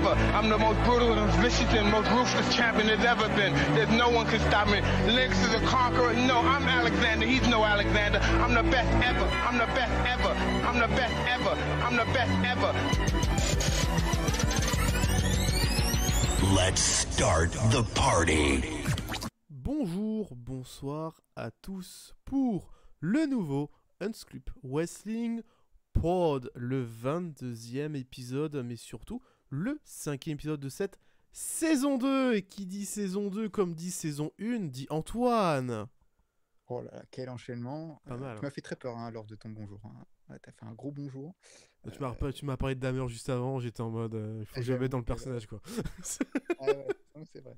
ever. I'm the most brutal and vicious and most ruthless champion there's ever been. There's no one can stop me. Lynx is a conqueror. No, I'm Alexander. He's no Alexander. I'm the best ever. I'm the best ever. I'm the best ever. I'm the best ever. Let's start the party. Bonjour, bonsoir à tous pour le nouveau Unscript Wrestling Pod, le 22e épisode, mais surtout le 5e épisode de cette saison 2. Et qui dit saison 2 comme dit saison 1, dit Antoine. Oh là là, quel enchaînement. Pas mal. Tu m'as fait très peur lors de ton bonjour. Ouais, t'as fait un gros bonjour. Tu m'as parlé de Damer juste avant, j'étais en mode il faut que je me mette dans le personnage quoi. Ah ouais, non, c'est vrai.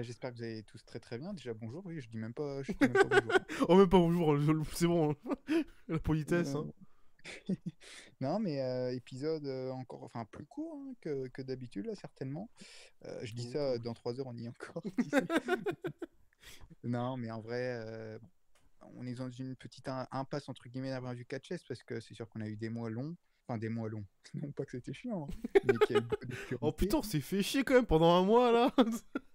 J'espère que vous allez tous très très bien. Déjà bonjour, oui, je dis même pas bonjour. Oh même pas bonjour, c'est bon, la politesse. Non mais épisode encore, enfin plus court que d'habitude là certainement. Je dis ça, dans 3 heures on y est encore. Non mais en vrai, on est dans une petite impasse entre guillemets d'un point de vue catch-chess parce que c'est sûr qu'on a eu des mois longs. Enfin, des mois longs. Non pas que c'était chiant, mais qu'il y a eu beaucoup de Oh putain, on s'est fait chier quand même pendant un mois là.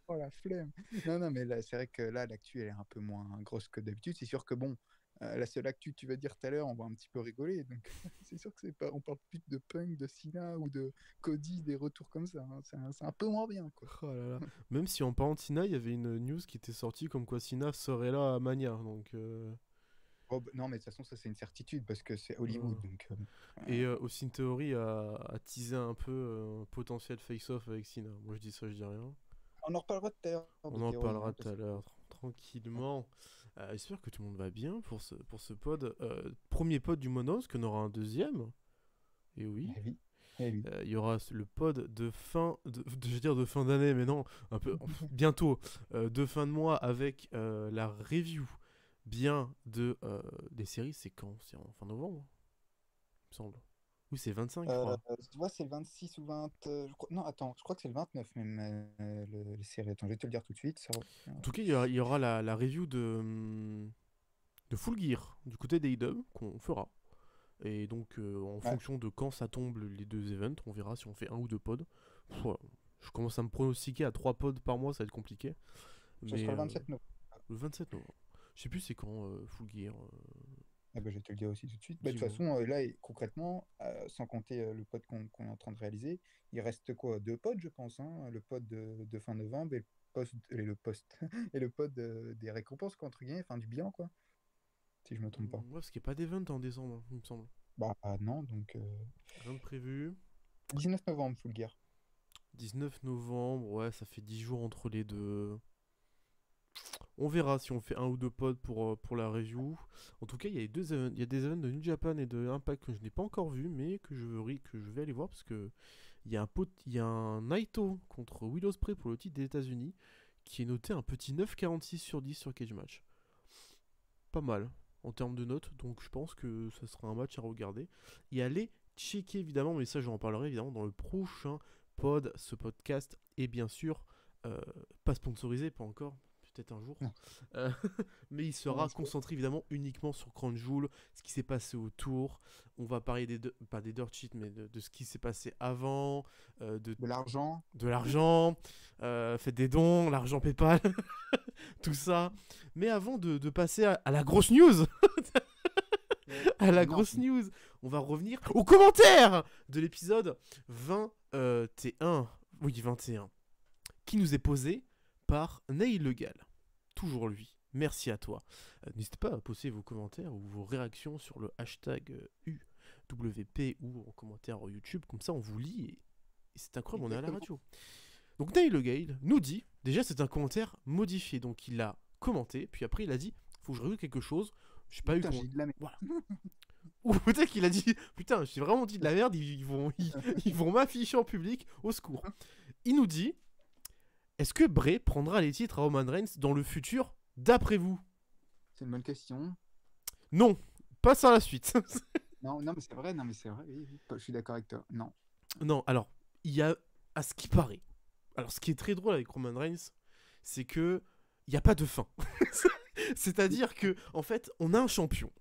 Oh la flemme. Non, mais là, c'est vrai que là, l'actu, elle est un peu moins grosse que d'habitude. C'est sûr que bon, la seule actu que tu vas dire tout à l'heure, on va un petit peu rigoler. Donc, c'est sûr que c'est pas, on parle plus de Punk, de Cena ou de Cody, des retours comme ça. C'est un peu moins bien, quoi. Oh là là. Même si en parlant de Cena, il y avait une news qui était sortie comme quoi Cena serait là à Mania. Donc. Oh, non, mais de toute façon, ça c'est une certitude parce que c'est Hollywood. Donc, Et Austin Theory a teasé un peu un potentiel face-off avec Cena. Moi je dis ça, je dis rien. On en reparlera tout à l'heure. On en parlera tout à l'heure, tranquillement. J'espère que tout le monde va bien pour ce pod. Premier pod du mois parce qu'on aura un deuxième. Et oui. Il y aura le pod de fin, je veux dire de fin d'année, mais non, un peu bientôt, de fin de mois avec la review bien de des séries. C'est quand? C'est en fin novembre, il me semble. Oui, c'est 25, je crois. Tu vois, c'est le 26 ou 20... Non, attends, je crois que c'est le 29 même, les séries. Attends, je vais te le dire tout de suite. Ça... En tout cas, il y aura la review de Full Gear, du côté d'AEW, qu'on fera. Et donc, en fonction de quand ça tombe les deux events, on verra si on fait un ou deux pods. Voilà. Je commence à me pronostiquer à 3 pods par mois, ça va être compliqué. Ce sera le 27 novembre. Le 27 novembre. Je sais plus c'est quand Full Gear. Je vais te le dire aussi tout de suite. De toute façon, là, concrètement, sans compter le pod qu'on est en train de réaliser, il reste quoi? 2 pods, je pense. Le pod de fin novembre et le pod des récompenses, quoi, entre guillemets, enfin du bilan, quoi. Si je me trompe pas. Ouais, parce qu'il n'y a pas d'event en décembre, il me semble. Bah non, donc... Rien de prévu. 19 novembre, Full Gear. 19 novembre, ouais, ça fait 10 jours entre les deux. On verra si on fait un ou deux pods pour la review. En tout cas, il y a des events de New Japan et de Impact que je n'ai pas encore vu, mais que je vais aller voir parce que il y a un Naito contre Will Ospreay pour le titre des États-Unis qui est noté un petit 9,46 sur 10 sur Cage Match. Pas mal en termes de notes, donc je pense que ça sera un match à regarder. Et allez checker évidemment, mais ça j'en parlerai évidemment dans le prochain pod. Ce podcast est bien sûr pas sponsorisé, pas encore. Peut-être un jour, mais il sera concentré évidemment uniquement sur Crown Jewel, ce qui s'est passé autour. On va parler pas des dirt sheets, mais de ce qui s'est passé avant, de l'argent, faites des dons, l'argent PayPal, tout ça. Mais avant de passer à la grosse news, grosse news, on va revenir aux commentaires de l'épisode 21, qui nous est posé par Neil Legal. Toujours lui. Merci à toi. N'hésitez pas à poster vos commentaires ou vos réactions sur le hashtag UWP ou en commentaire YouTube. Comme ça, on vous lit et c'est incroyable, on est à la radio. Donc Neil Legal nous dit, déjà c'est un commentaire modifié. Donc il a commenté, puis après il a dit, faut que je rajoute quelque chose. J'ai pas eu voilà. Ou peut-être qu'il a dit, putain, j'ai vraiment dit de la merde, ils vont m'afficher en public, au secours. Il nous dit, est-ce que Bray prendra les titres à Roman Reigns dans le futur, d'après vous? C'est une bonne question. Non, passe à la suite. non, mais c'est vrai, oui, je suis d'accord avec toi. Non, alors, il y a, à ce qui paraît, alors ce qui est très drôle avec Roman Reigns, c'est que il n'y a pas de fin. C'est-à-dire que, en fait, on a un champion.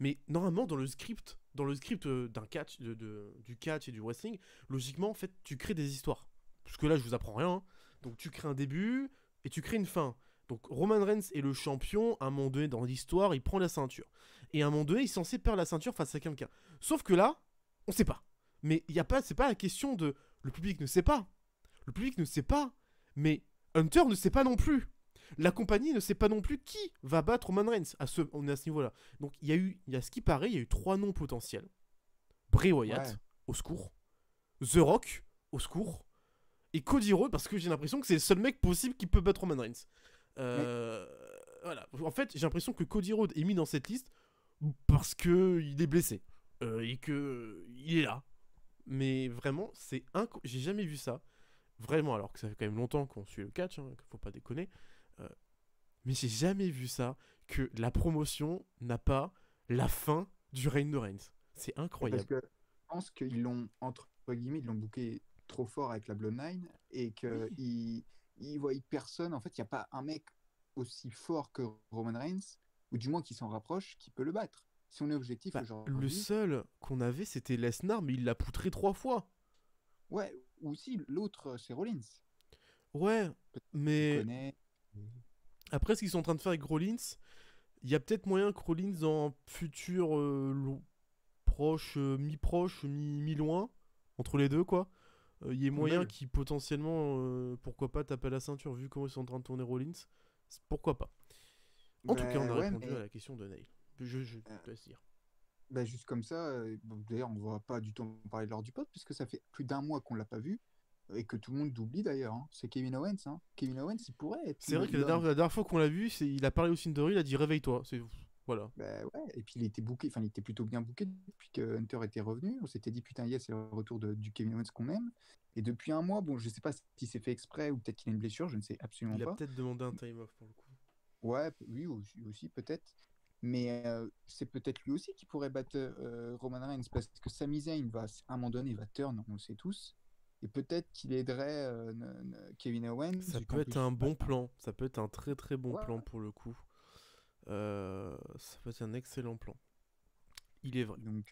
Mais normalement, dans le script dans le script d'un catch, du catch et du wrestling, logiquement, en fait, tu crées des histoires. Parce que là, je vous apprends rien. Hein. Donc, tu crées un début et tu crées une fin. Donc, Roman Reigns est le champion. À un moment donné, dans l'histoire, il prend la ceinture. Et à un moment donné, il est censé perdre la ceinture face à quelqu'un. Sauf que là, on sait pas. Mais c'est pas la question de... Le public ne sait pas. Le public ne sait pas. Mais Hunter ne sait pas non plus. La compagnie ne sait pas non plus qui va battre Roman Reigns. On est à ce niveau-là. Donc il y a ce qui paraît, il y a eu 3 noms potentiels. Bray Wyatt, au secours. The Rock, au secours. Et Cody Rhodes, parce que j'ai l'impression que c'est le seul mec possible qui peut battre Roman Reigns. Voilà. En fait, j'ai l'impression que Cody Rhodes est mis dans cette liste parce qu'il est blessé. Et qu'il est là. Mais vraiment, j'ai jamais vu ça. Vraiment, alors que ça fait quand même longtemps qu'on suit le catch, hein, faut pas déconner. Mais j'ai jamais vu ça, que la promotion n'a pas la fin du règne de Reigns. C'est incroyable. Parce que je pense qu'ils l'ont, entre guillemets, ils l'ont booké trop fort avec la Bloodline et qu'ils voient personne. En fait, il n'y a pas un mec aussi fort que Roman Reigns, ou du moins qui s'en rapproche, qui peut le battre. Si on est objectif aujourd'hui... Le seul qu'on avait, c'était Lesnar, mais il l'a poutré 3 fois. Ouais, ou si, l'autre, c'est Rollins. Ouais, mais... Après, ce qu'ils sont en train de faire avec Rollins, il y a peut-être moyen que Rollins, dans un futur proche, mi-proche, mi-loin, entre les deux, quoi, il y ait moyen qui potentiellement, pourquoi pas, taper la ceinture, vu comment ils sont en train de tourner Rollins. Pourquoi pas. En tout cas, on a répondu à la question de Neil. Je peux se dire. Juste comme ça, d'ailleurs, on va pas du tout en parler lors du pod, puisque ça fait plus d'1 mois qu'on l'a pas vu. Et que tout le monde oublie d'ailleurs, hein. C'est Kevin Owens. Hein. Kevin Owens, il pourrait être. C'est vrai que la dernière fois qu'on l'a vu, il a parlé au Cindery, il a dit réveille-toi. Voilà. Et puis il était booké, il était plutôt bien booké depuis que Hunter était revenu. On s'était dit putain, yes, c'est le retour du Kevin Owens qu'on aime. Et depuis 1 mois, bon, je sais pas si c'est fait exprès ou peut-être qu'il a une blessure, je ne sais absolument pas. Il a peut-être demandé un time off pour le coup. Ouais, oui, aussi peut-être. Mais c'est peut-être lui aussi qui pourrait battre Roman Reigns parce que Sami Zayn à un moment donné, il va turn, on le sait tous. Et peut-être qu'il aiderait Kevin Owens. Ça peut être un bon plan. Ça peut être un très très bon plan pour le coup. Ça peut être un excellent plan. Il est vrai. Donc,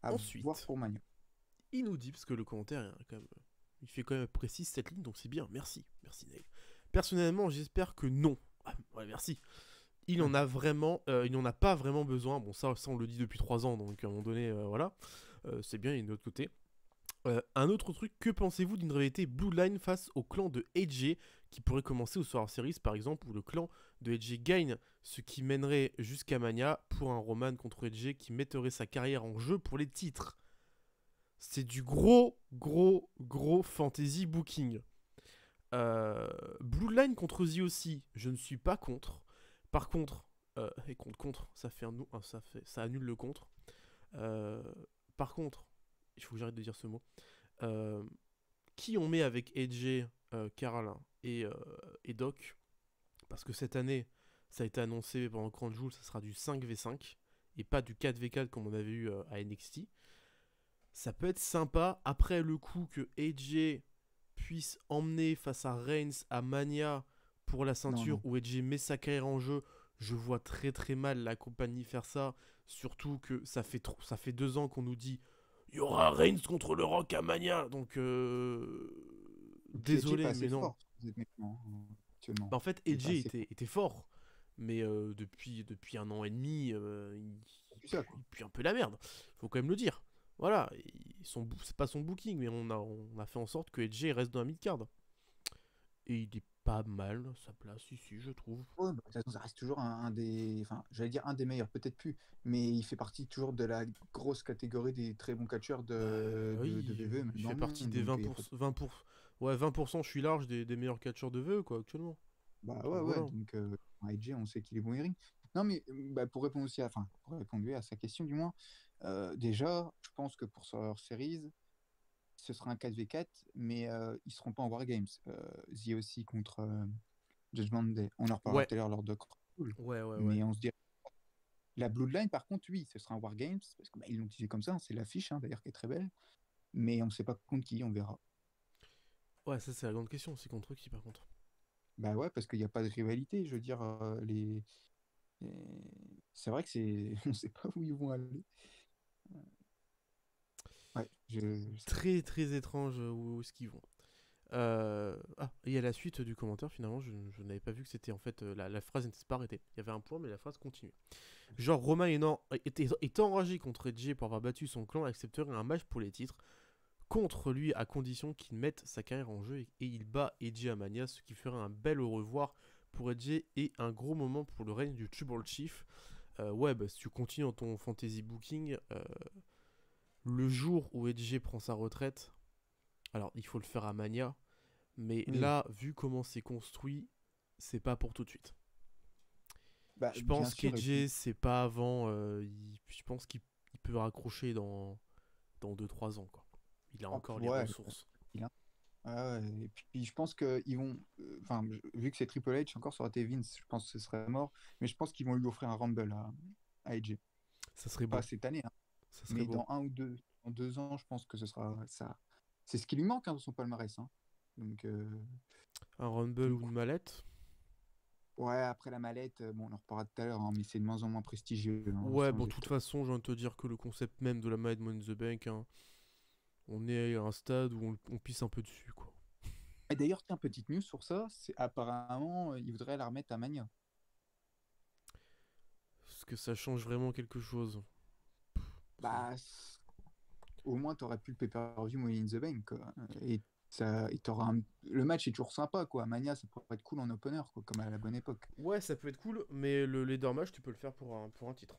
ensuite, voir pour Mania. Il nous dit, parce que le commentaire, il fait quand même précis cette ligne, donc c'est bien. Merci Neil. Personnellement, j'espère que non. Ouais, merci. Il en a pas vraiment besoin. Bon, ça on le dit depuis 3 ans, donc à un moment donné, voilà. C'est bien, il y a de l'autre côté. Un autre truc, que pensez-vous d'une rivalité Bloodline face au clan de AJ qui pourrait commencer au Survivor Series par exemple, où le clan de AJ gagne, ce qui mènerait jusqu'à Mania pour un Roman contre AJ qui mettrait sa carrière en jeu pour les titres. C'est du gros fantasy booking. Bloodline contre The aussi, je ne suis pas contre. Par contre, et contre, ça annule le contre. Par contre, il faut que j'arrête de dire ce mot. Qui on met avec AJ, Carl et Doc, parce que cette année, ça a été annoncé pendant Crown Jewel, ça sera du 5v5 et pas du 4v4 comme on avait eu à NXT. Ça peut être sympa après le coup que AJ puisse emmener face à Reigns à Mania pour la ceinture où AJ met sa carrière en jeu. Je vois très très mal la compagnie faire ça, surtout que ça fait 2 ans qu'on nous dit il y aura Reigns contre le Rock à Mania, donc désolé mais non. En fait, AJ était fort, mais depuis 1 an et demi, il pue un peu la merde. Faut quand même le dire. Voilà, c'est pas son booking, mais on a fait en sorte que AJ reste dans la mid-card. Et il est pas mal sa place ici, je trouve. Ouais, de toute façon, ça reste toujours un des... Enfin, j'allais dire un des meilleurs, peut-être plus. Mais il fait partie toujours de la grosse catégorie des très bons catcheurs de VE. Il fait partie des 20%, je suis large des meilleurs catcheurs de VE, quoi, actuellement. Ouais. Donc, AJ, on sait qu'il est bon Eric. Non, mais pour répondre aussi pour répondre à sa question, du moins, déjà, je pense que pour leur series, ce sera un 4v4, mais ils seront pas en Wargames. The aussi contre Judgment Day. On en reparlera tout à l'heure lors de mais on se dirait. La Bloodline, par contre, oui, ce sera un Wargames, parce qu'ils l'ont utilisé comme ça, c'est l'affiche, d'ailleurs, qui est très belle. Mais on ne sait pas contre qui, on verra. Ouais, ça, c'est la grande question, c'est contre qui, par contre. Bah ouais, parce qu'il n'y a pas de rivalité, je veux dire, c'est vrai que on sait pas où ils vont aller. Ouais, Très très étrange où est-ce qu'ils vont. Ah, il y a la suite du commentaire, finalement, je n'avais pas vu que c'était en fait la phrase n'était pas arrêtée. Il y avait un point, mais la phrase continuait. Genre, Roman était enragé contre Edge pour avoir battu son clan et accepterait un match pour les titres contre lui à condition qu'il mette sa carrière en jeu et il bat Edge à Mania, ce qui ferait un bel au revoir pour Edge et un gros moment pour le règne du Tribal Chief. Ouais, bah si tu continues dans ton fantasy booking, le jour où Edge prend sa retraite, alors il faut le faire à Mania, mais Oui. là, vu comment c'est construit, c'est pas pour tout de suite. Bah, Je bien pense sûr, et qu'Edge, puis, c'est pas avant. Je pense qu'il peut raccrocher dans 2-3 ans, quoi. Il a encore les ouais, ressources. il a- ouais, et puis je pense qu'ils vont, enfin, vu que c'est Triple H, encore ça aurait été Vince, je pense que ce serait mort, mais je pense qu'ils vont lui offrir un Rumble à AJ. Ça serait Pas beau. cette année, hein, Ça serait mais beau. dans en 2 ans, je pense que ce sera ça. C'est ce qui lui manque, hein, dans son palmarès, hein. Donc, Un Rumble ou donc, une mallette. ouais, après la mallette, bon, on en reparlera tout à l'heure, hein, mais c'est de moins en moins prestigieux, hein, Ouais, sans bon, de toute être- façon, j'ai envie de te dire que le concept même de la mallette Money in the Bank, hein, on est à un stade où on pisse un peu dessus, quoi. Et d'ailleurs, tiens, petite news sur ça, c'est apparemment, il voudrait la remettre à Mania. Est-ce que ça change vraiment quelque chose? Bah, au moins, t'aurais pu le pay-per-view Money in the Bank, quoi. Et le match est toujours sympa, quoi. Mania, ça pourrait être cool en opener, quoi, comme à la bonne époque. Ouais, ça peut être cool, mais le leader match, tu peux le faire pour un titre.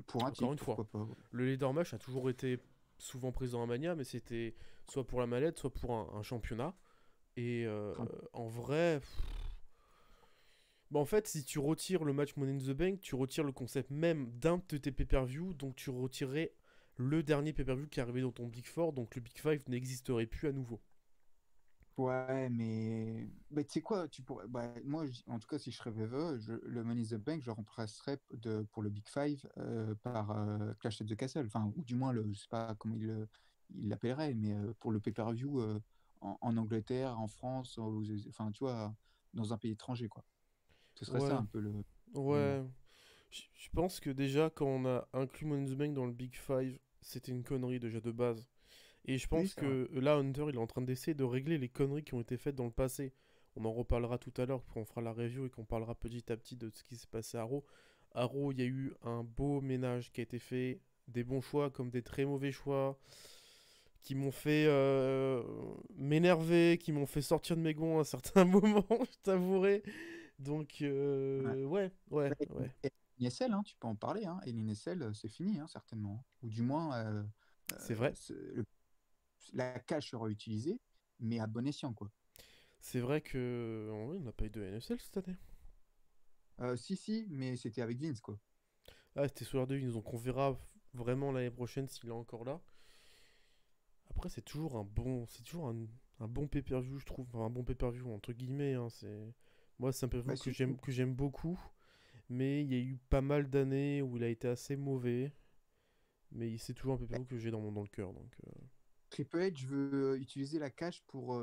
Pour un Encore titre, une fois, pourquoi pas. Ouais. le leader match a toujours été souvent présent à Mania, mais c'était soit pour la mallette, soit pour un championnat. Et Enfin, en vrai, bah en fait, si tu retires le match Money in the Bank, tu retires le concept même d'un de tes pay-per-view, donc tu retirerais le dernier pay-per-view qui est arrivé dans ton Big Four, donc le Big Five n'existerait plus à nouveau. ouais, mais bah, tu sais quoi, bah, moi, en tout cas, si je serais VVE, le Money in the Bank, je le remplacerais pour le Big Five par Clash at the Castle. Enfin, ou du moins, je sais pas comment il l'appellerait, mais pour le pay-per-view en Angleterre, en France, enfin, tu vois, dans un pays étranger, quoi. Ce serait ça Ouais, un peu l'idée. ouais. Je pense que déjà, quand on a inclus Money in the Bank dans le Big Five, c'était une connerie déjà de base. Et je Oui, pense c'est vrai. que là, Hunter, il est en train d'essayer de régler les conneries qui ont été faites dans le passé. On en reparlera tout à l'heure quand on fera la review et qu'on parlera petit à petit de ce qui s'est passé à Raw. À Raw, il y a eu un beau ménage qui a été fait, des bons choix comme des très mauvais choix, qui m'ont fait m'énerver, qui m'ont fait sortir de mes gonds à certains moments, je t'avouerai. Donc, Ouais. ouais, Bah, ouais. et NSL, hein, tu peux en parler, hein. Et l'INSL, c'est fini, hein, certainement. Ou du moins, C'est vrai. la cache sera utilisée, mais à bon escient, quoi. C'est vrai que en vrai, on n'a pas eu de NSL cette année. Si, si, mais c'était avec Vince, quoi. Ah, c'était sur de Vince, donc on verra vraiment l'année prochaine s'il est encore là. Après, c'est toujours un bon pay-per-view, je trouve. Enfin, un bon pay-per-view entre guillemets. Hein, moi, c'est un pay-per-view Bah que si, j'aime beaucoup, mais il y a eu pas mal d'années où il a été assez mauvais. Mais c'est toujours un pay-per-view que j'ai dans le cœur. Donc, Triple H veut utiliser la cache pour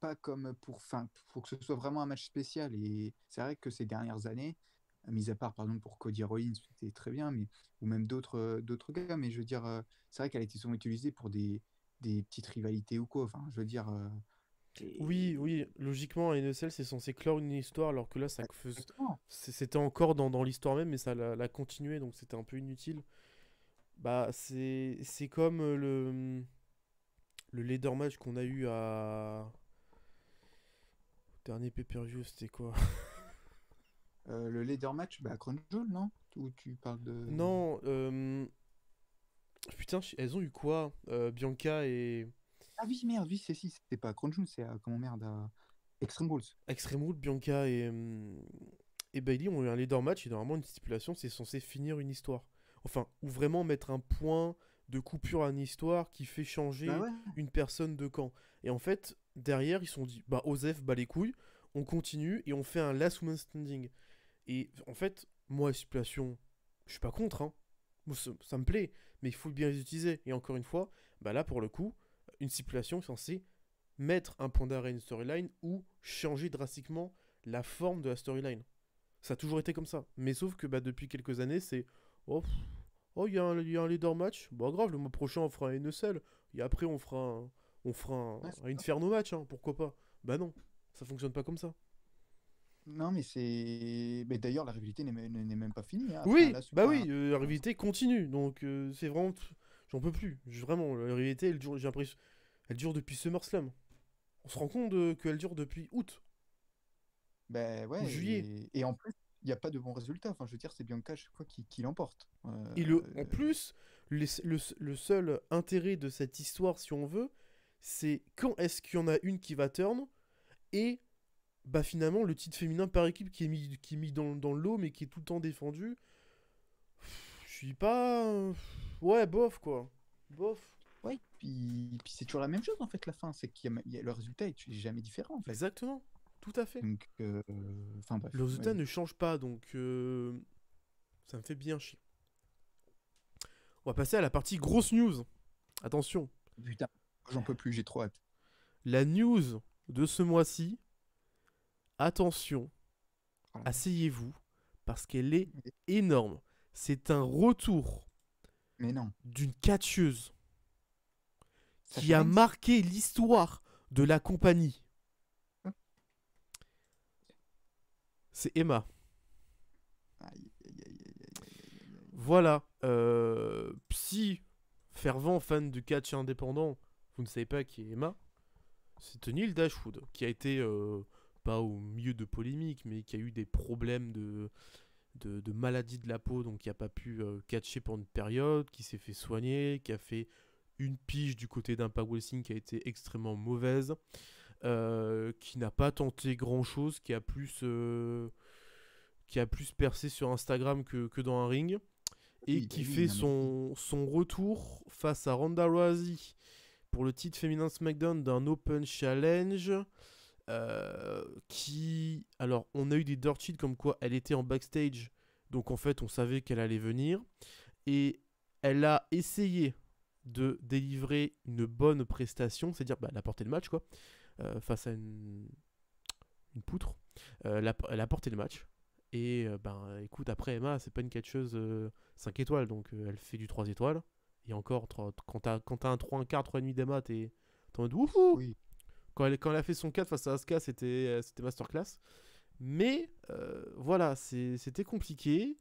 pas comme pour que ce soit vraiment un match spécial. Et c'est vrai que ces dernières années, mis à part par exemple pour Cody Rollins, c'était très bien, mais ou même d'autres gars, mais je veux dire, c'est vrai qu'elle a été souvent utilisée pour des petites rivalités ou quoi. Enfin, je veux dire, oui, et- oui, logiquement, un NSL c'est censé clore une histoire, alors que là, exactement. c'était encore dans l'histoire même, mais ça l'a continué, donc c'était un peu inutile. Bah, c'est comme le leader match qu'on a eu à. Dernier pay-per-view, c'était quoi? Le leader match, bah, Crown Jewel, non? Où tu parles de. Non, putain, elles ont eu quoi? Bianca et. Ah oui, merde, oui, si, c'était pas Crown Jewel, c'est comment merde, Extreme Rules. Extreme Rules, Bianca et Bailey ont eu un leader match et normalement une stipulation, c'est censé finir une histoire. Enfin, ou vraiment mettre un point de coupure à une histoire qui fait Bah changer ouais. une personne de camp. Et en fait, derrière, ils se sont dit, bah, Osef, bah les couilles, on continue et on fait un last woman standing. Et en fait, moi, stipulation, je suis pas contre, hein. Moi, ça me plaît, mais il faut bien les utiliser. Et encore une fois, bah là, pour le coup, une stipulation est censée mettre un point d'arrêt à une storyline ou changer drastiquement la forme de la storyline. Ça a toujours été comme ça. Mais sauf que bah, depuis quelques années, c'est oh, oh, il y a un leader match. Bon, grave, le mois prochain, on fera un NSL. Et après, Ouais, c'est un ça. Inferno match, hein, pourquoi pas. Bah non, ça fonctionne pas comme ça. Non, mais c'est. Mais d'ailleurs, la rivalité n'est même pas finie. Hein. Enfin, Oui, là, bah enfin, oui, la rivalité continue. Donc, c'est vraiment. J'en peux plus. Vraiment, la rivalité, elle dure, j'ai l'impression. Elle dure depuis SummerSlam. On se rend compte qu'elle dure depuis août ben ou ouais, juillet. et en plus, il n'y a pas de bons résultats. Enfin, je veux dire, c'est Bianca à chaque fois qui l'emporte. Et en plus, le seul intérêt de cette histoire, si on veut, c'est quand est-ce qu'il y en a une qui va turn et bah finalement le titre féminin par équipe qui est mis dans le lot mais qui est tout le temps défendu. Je suis pas. Ouais, bof quoi. Bof. Ouais, puis c'est toujours la même chose en fait, la fin. C'est le résultat est jamais différent en fait. Exactement. Tout à fait. Donc, enfin bref. Le résultat Ouais. ne change pas donc ça me fait bien chier. On va passer à la partie grosse news. Attention. Putain, j'en peux plus, j'ai trop hâte. La news de ce mois-ci. Attention. Voilà. Asseyez-vous parce qu'elle est énorme. C'est un retour Mais non. d'une catcheuse qui Sasha a Banks. marqué l'histoire de la compagnie. Hein. C'est Emma. Aïe, aïe, aïe, aïe, aïe, aïe, aïe, aïe. Voilà. Si, fervent fan du catch indépendant, vous ne savez pas qui est Emma, c'est Tennille Dashwood, qui a été, pas au milieu de polémiques, mais qui a eu des problèmes de maladie de la peau, donc qui n'a pas pu catcher pendant une période, qui s'est fait soigner, qui a fait une pige du côté d'Impact Wrestling qui a été extrêmement mauvaise, qui n'a pas tenté grand chose, qui a plus percé sur Instagram que dans un ring, et Oui, qui bah oui, fait non, mais son retour face à Ronda Rousey pour le titre féminin SmackDown d'un Open Challenge. Alors, on a eu des dirt sheets comme quoi elle était en backstage, donc en fait, on savait qu'elle allait venir, et elle a essayé de délivrer une bonne prestation, c'est-à-dire elle a porté le match, quoi, face à une poutre. Elle a porté le match. Et ben écoute, après Emma, c'est pas une catcheuse 5 étoiles, donc elle fait du 3 étoiles. Et encore, quand t'as un 3, un quart, 3,5 d'Emma, t'es en mode wouhou! oui. Quand elle a fait son 4 face à Asuka, c'était masterclass. Mais voilà, c'était compliqué.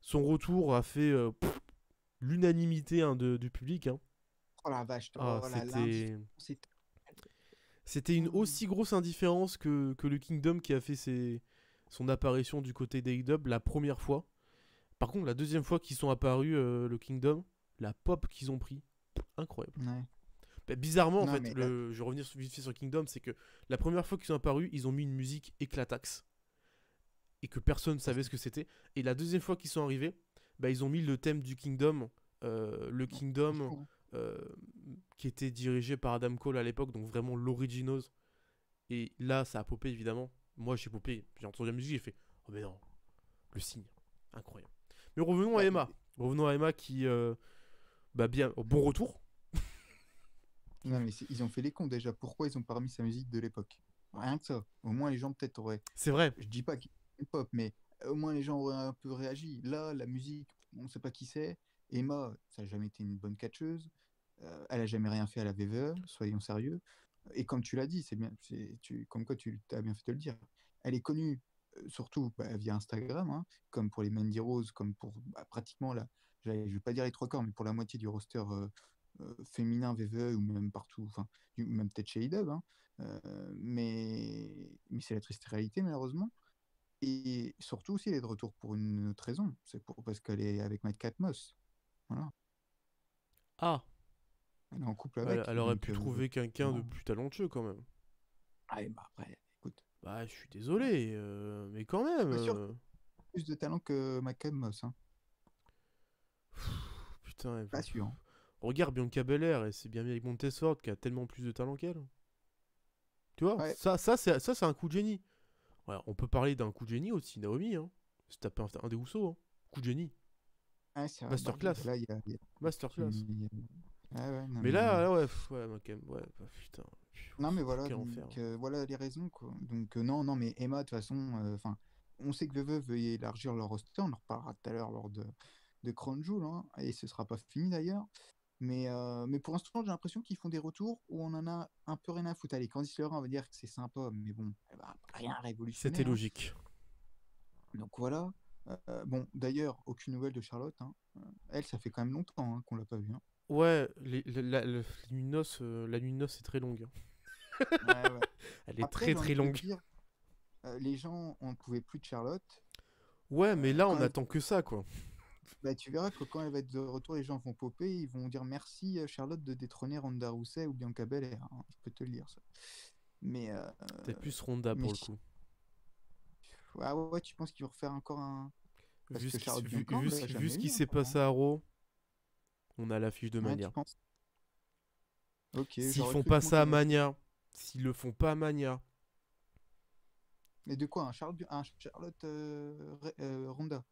Son retour a fait l'unanimité hein, du public. Hein. Oh la vache, Ah, oh là, l'indifférence, c'est. c'était une aussi grosse indifférence que le Kingdom qui a fait son apparition du côté d'AEW la première fois. Par contre, la deuxième fois qu'ils sont apparus, le Kingdom, la pop qu'ils ont pris, incroyable. Ouais. Bah, bizarrement, en Non, fait, mais là, je vais revenir vite fait sur Kingdom, c'est que la première fois qu'ils sont apparus, ils ont mis une musique éclataxe et que personne ne savait ce que c'était. Et la deuxième fois qu'ils sont arrivés, bah, ils ont mis le thème du Kingdom, le c'est Kingdom fou, hein. euh, qui était dirigé par Adam Cole à l'époque, donc vraiment l'originose. Et là, ça a popé évidemment. Moi, j'ai popé, j'ai entendu la musique, j'ai fait oh, mais non, le signe, incroyable. Mais revenons à Bah, Emma. Revenons à Emma qui, bah, bien, bon retour. non, mais ils ont fait les cons déjà. Pourquoi ils ont pas remis sa musique de l'époque? Rien que ça. Au moins, les gens peut-être auraient. C'est vrai. Je dis pas qu'il est pop, mais au moins les gens auraient un peu réagi. Là, la musique, on sait pas qui c'est. Emma, ça n'a jamais été une bonne catcheuse. Elle a jamais rien fait à la VVE, soyons sérieux. Et comme tu l'as dit, c'est bien, comme quoi tu as bien fait de le dire. Elle est connue surtout via Instagram, hein, comme pour les Mandy Rose, comme pour pratiquement je vais pas dire les trois quarts, mais pour la moitié du roster féminin VVE ou même partout, enfin, même peut-être chez IW, hein. Mais c'est la triste réalité malheureusement. Et surtout aussi, elle est de retour pour une autre raison. Parce qu'elle est avec Madcap Moss. Voilà. Ah, Elle est en couple avec. elle aurait Donc, pu trouver quelqu'un de non. plus talentueux quand même. Ah, et après, écoute, Bah, je suis désolé, mais quand même. pas sûr qu'elle ait plus de talent que Madcap Moss. Hein. Putain, Pas sûr. Hein. regarde Bianca Belair et c'est bien avec Montesford qui a tellement plus de talent qu'elle. Tu vois, Ouais. c'est un coup de génie. Ouais, on peut parler d'un coup de génie aussi, Naomi. Hein. C'est taper un des Housseaux. Hein. Coup de génie. Ouais, c'est vrai. Masterclass. Là, Masterclass. ouais, non, Mais là, ouais, ouais, quand même, ouais, bah, putain. Non, mais voilà, Quel enfer. donc, voilà les raisons, quoi. Donc, non, non, mais Emma, de toute façon, enfin, on sait que VV veut élargir leur roster, on en reparlera tout à l'heure lors de Crown Jewel, hein, et ce sera pas fini d'ailleurs. Mais pour l'instant, j'ai l'impression qu'ils font des retours où on en a un peu rien à foutre. Allez, Candice LeRae, on va dire que c'est sympa, mais bon, elle va rien C'était révolutionner. Hein. logique. Donc voilà. Bon, d'ailleurs, aucune nouvelle de Charlotte. Hein. Elle, ça fait quand même longtemps hein, qu'on l'a pas vue. Hein. Ouais, la nuit de noces, la nuit de noces est très longue. Hein. Ouais. Elle est Après, très j'ai envie très de te longue. dire, les gens, on ne pouvait plus de Charlotte. Ouais, mais là, on Quand elle- attend que ça, quoi. Bah, tu verras que quand elle va être de retour, les gens vont popper, ils vont dire merci Charlotte de détrôner Ronda Rousey ou Bianca Belair. Hein. Je peux te le dire ça. Mais, Peut-être plus Ronda mais pour le coup. ah ouais, tu penses qu'ils vont refaire encore un. Parce Vu que ce qui, Charlotte vu, Bianca, on vu l'a ce qui- vu jamais ce qui eu s'est encore. passé Hein. à Raw, on a l'affiche de Ouais, tu Mania. penses? Ok, S'ils j'aurais font cru pas que ça à Montana. Mania, s'ils le font pas à Mania, Mais de quoi? Un Charlotte Ronda?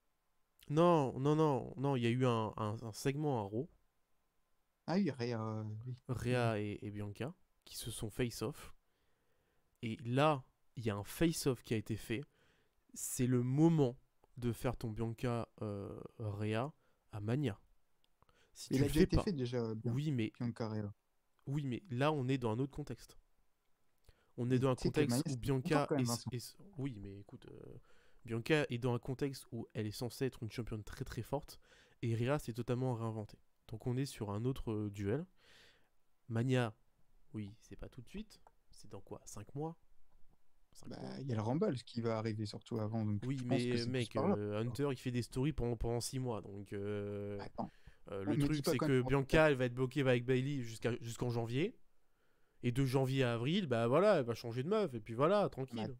non, il y a eu un segment à Raw, Ah oui, Rhea, oui. Rhea et Bianca, qui se sont face-off. Et là, il y a un face-off qui a été fait. C'est le moment de faire ton Bianca Rhea à Mania. Si Il tu a le déjà fais été pas, fait déjà, oui, mais Bianca Rhea. là, on est dans un autre contexte. On est Mais dans un tu sais que Mania, contexte où c'était longtemps Bianca quand même, Vincent. oui, mais écoute, Bianca est dans un contexte où elle est censée être une championne très très forte et Rhea s'est totalement réinventée. Donc on est sur un autre duel. Mania, oui, c'est pas tout de suite. C'est dans quoi, 5 mois? 5 Bah, mois? il y a le Rumble qui va arriver surtout avant, donc Oui, je pense que mais c'est plus mec, par là. Hunter il fait des stories pendant 6 mois. Donc Attends, le me dis truc pas c'est quand que même. Bianca elle va être bloquée avec Bailey jusqu'en janvier. Et de janvier à avril, bah voilà, elle va changer de meuf. Et puis voilà, Mais tranquille.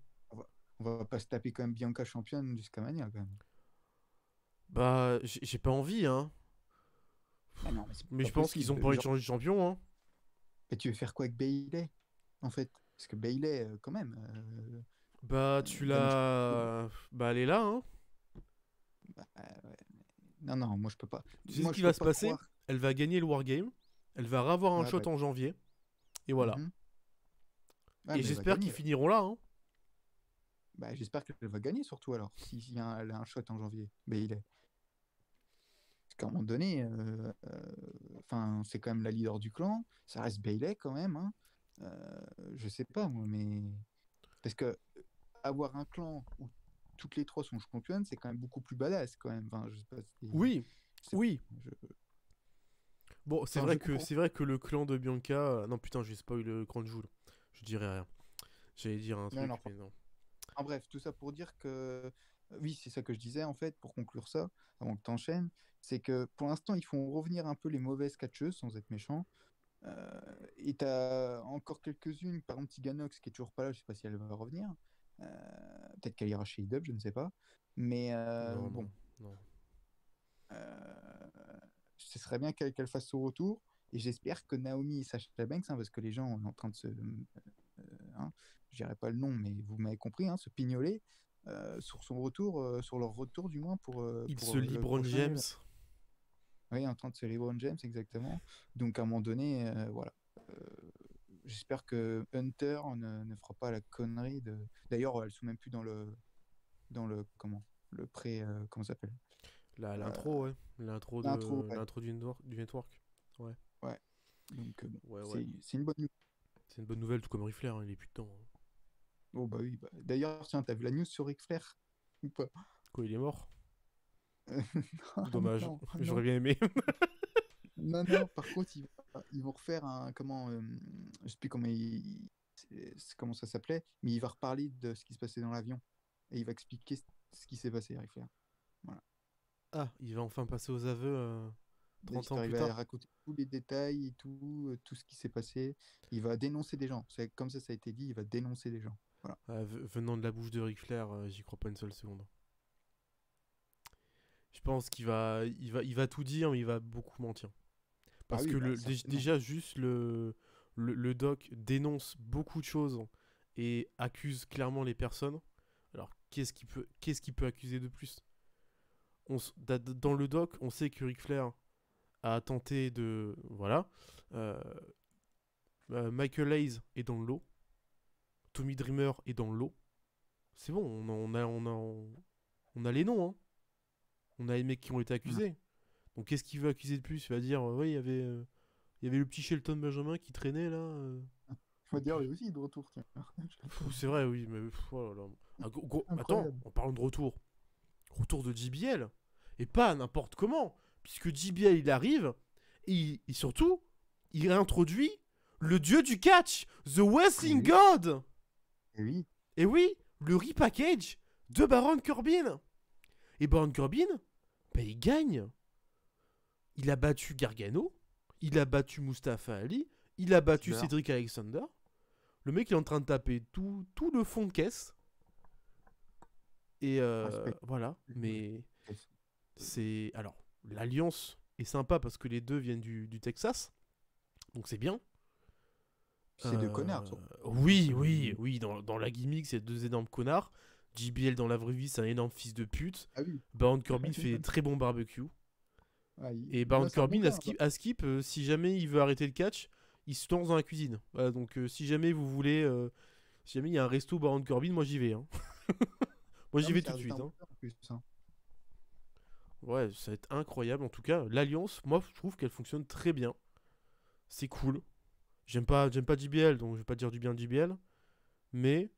on va pas se taper quand même Bianca championne jusqu'à Mania quand même. Bah j'ai pas envie, hein. Ah non, mais c'est Mais pas je pense qu'ils ont possible. pas envie de Genre, changer de champion, hein. mais tu veux faire quoi avec Bailey en fait? Parce que Bailey, quand même, Bah tu Damage. l'as... Bah elle est là, hein. Bah, ouais. Non, non, moi je peux pas. Tu sais ce Moi qui je va peux se pas passer? croire. Elle va gagner le Wargame. Elle va avoir un Ouais, shot bah, en janvier. Et voilà. mhm. Ouais, Et mais elle va j'espère qu'ils gagner. finiront là, hein. Bah, j'espère qu'elle va gagner surtout alors, si elle a un shot en janvier. Bailey. Parce qu'à un moment donné, enfin, c'est quand même la leader du clan. Ça reste Bailey quand même. Hein. Je sais pas moi, mais parce que avoir un clan où toutes les trois sont championnes, c'est quand même beaucoup plus badass quand même. Enfin, je sais pas si Oui, c'est- oui. je- Bon, c'est enfin, vrai je que comprends. c'est vrai que le clan de Bianca... Non, putain, j'ai spoil le Grand Joule. Je dirais rien. J'allais dire un Non, truc, non. mais non. En bref, tout ça pour dire que oui, c'est ça que je disais en fait pour conclure ça, avant que tu enchaînes, c'est que pour l'instant ils font revenir un peu les mauvaises catcheuses sans être méchants. Et t'as encore quelques-unes, par exemple Tiganox qui est toujours pas là, je sais pas si elle va revenir. Peut-être qu'elle ira chez IW, je ne sais pas. Mais Non, bon, non, non. ce serait bien qu'elle fasse son retour. Et j'espère que Naomi et Sasha Banks, hein, parce que les gens sont en train de se. Hein, je dirais pas le nom, mais vous m'avez compris, hein, se pignoler sur son retour, sur leur retour du moins Il pour se lit le LeBron prochain James. événement. Oui, en train de se LeBron James, exactement. Donc à un moment donné, voilà. J'espère que Hunter ne fera pas la connerie de. D'ailleurs, elle ne sont même plus dans le comment le pré comment ça s'appelle L'intro, ouais. l'intro, ouais. L'intro du network. Ouais. Ouais. Donc bon, Ouais. c'est une bonne nouvelle. C'est une bonne nouvelle, tout comme Ric Flair, hein, il est plus dedans. Hein. Oh bah oui, bah. D'ailleurs, tiens, t'as vu la news sur Ric Flair ou pas? Quoi, il est mort? Non, Dommage, non, j'aurais non. bien aimé. Non, par contre, ils vont refaire un. Comment. Je sais plus comment ça s'appelait, mais il va reparler de ce qui se passait dans l'avion. Et il va expliquer ce qui s'est passé, Ric Flair. Voilà. Ah, il va enfin passer aux aveux 30 ans Il plus va tard. raconter tous les détails et tout ce qui s'est passé. Il va dénoncer des gens. C'est comme ça a été dit, il va dénoncer des gens. Voilà. Venant de la bouche de Ric Flair, j'y crois pas une seule seconde. Je pense il va tout dire, mais il va beaucoup mentir. Ah Parce oui, que bah, certainement. déjà, juste le doc dénonce beaucoup de choses et accuse clairement les personnes. Alors, qu'est-ce qu'il peut accuser de plus? Dans le doc, on sait que Ric Flair a tenté de... Voilà. Euh, Michael Hayes est dans le lot. Tommy Dreamer est dans le lot. C'est bon, on a les noms, hein. On a les mecs qui ont été accusés. Donc qu'est-ce qu'il veut accuser de plus? Il va dire, ouais, il y avait le petit Shelton Benjamin qui traînait là. Faut dire, lui aussi, de retour, tiens. C'est vrai, oui, mais oh là là. Attends, Incroyable. en parlant de retour. Retour de JBL. Et pas n'importe comment. Puisque JBL, il arrive. Et surtout, il réintroduit le dieu du catch. The Wrestling Oui. God. Et oui, Et oui, le repackage de Baron Corbin. Et Baron Corbin, bah, il gagne. Il a battu Gargano. Il a battu Mustafa Ali. Il a battu Super. Cedric Alexander. Le mec, il est en train de taper tout le fond de caisse. Et Respect. voilà. Mais c'est... Alors, l'alliance est sympa parce que les deux viennent du Texas. Donc c'est bien. c'est deux connards, ça. Oui. Dans la gimmick, c'est deux énormes connards. JBL dans la vraie vie, c'est un énorme fils de pute. Ah oui. Baron Corbin fait des très bons barbecues. Ah, Et Baron là, c'est un Corbin, bon gars, à skip, si jamais il veut arrêter le catch, il se lance dans la cuisine. Voilà, donc si jamais vous voulez, si jamais il y a un resto Baron Corbin, moi j'y vais. Hein. Moi j'y Non, mais vais c'est tout de suite. un Hein. bon gars, en plus, hein. Ouais, ça va être incroyable. En tout cas, l'alliance, moi je trouve qu'elle fonctionne très bien. C'est cool. J'aime pas JBL, donc je vais pas dire du bien de JBL. Mais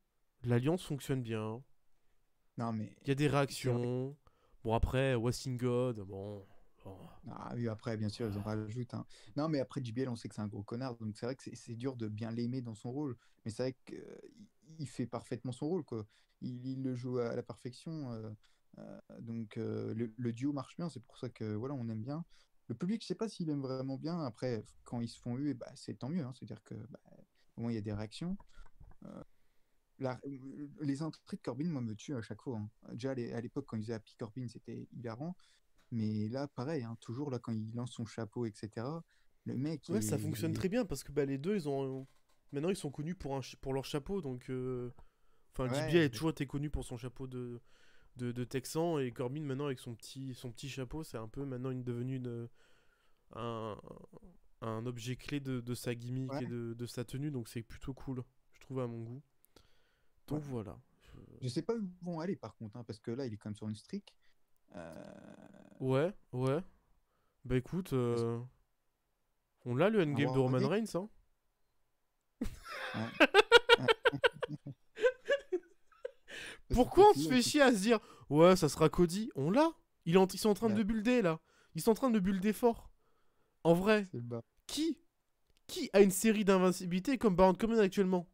l'alliance fonctionne bien. Non, mais. Il y a des c'est vrai. réactions. Bon après, Wrestling God, bon. Ah oui, après, bien sûr, ils en rajoutent, hein. Non, mais après, JBL, on sait que c'est un gros connard, donc c'est vrai que c'est dur de bien l'aimer dans son rôle. Mais c'est vrai qu'il fait parfaitement son rôle, quoi. Il le joue à la perfection. Donc, le duo marche bien, c'est pour ça que, voilà, on aime bien. Le public, je sais pas s'il aime vraiment bien. Après, quand ils se font huer, bah, c'est tant mieux, hein. C'est-à-dire que, bah, au moins, il y a des réactions. Euh, les entrées de Corbin, moi, me tuent à chaque fois, hein. Déjà, à l'époque, quand ils faisaient Happy Corbin, c'était hilarant. Mais là, pareil, hein, toujours là, quand il lance son chapeau, etc., le mec, Ouais, ça fonctionne très bien parce que bah, les deux, ils ont. Maintenant, ils sont connus pour leur chapeau. Donc. Enfin, JBL a Ouais, toujours été connu pour son chapeau de Texan. Et Corbin, maintenant, avec son petit chapeau, c'est un peu maintenant devenu un, un objet clé de sa gimmick ouais, et de sa tenue. Donc, c'est plutôt cool, je trouve, à mon goût. ouais. Donc, voilà. Je sais pas où ils vont aller, par contre, hein, parce que là, il est quand même sur une streak. Euh, Ouais. Bah, écoute, parce- on l'a le un endgame de Roman Wargate, Reigns, hein. ouais, ouais. Ça, c'est Pourquoi on se possible, fait écoute, chier à se dire, ouais, ça sera Cody? On l'a. Ils sont en train là, de builder, là. Ils sont en train de builder fort. En vrai, c'est le bas. qui a une série d'invincibilité comme Baron Corbin actuellement?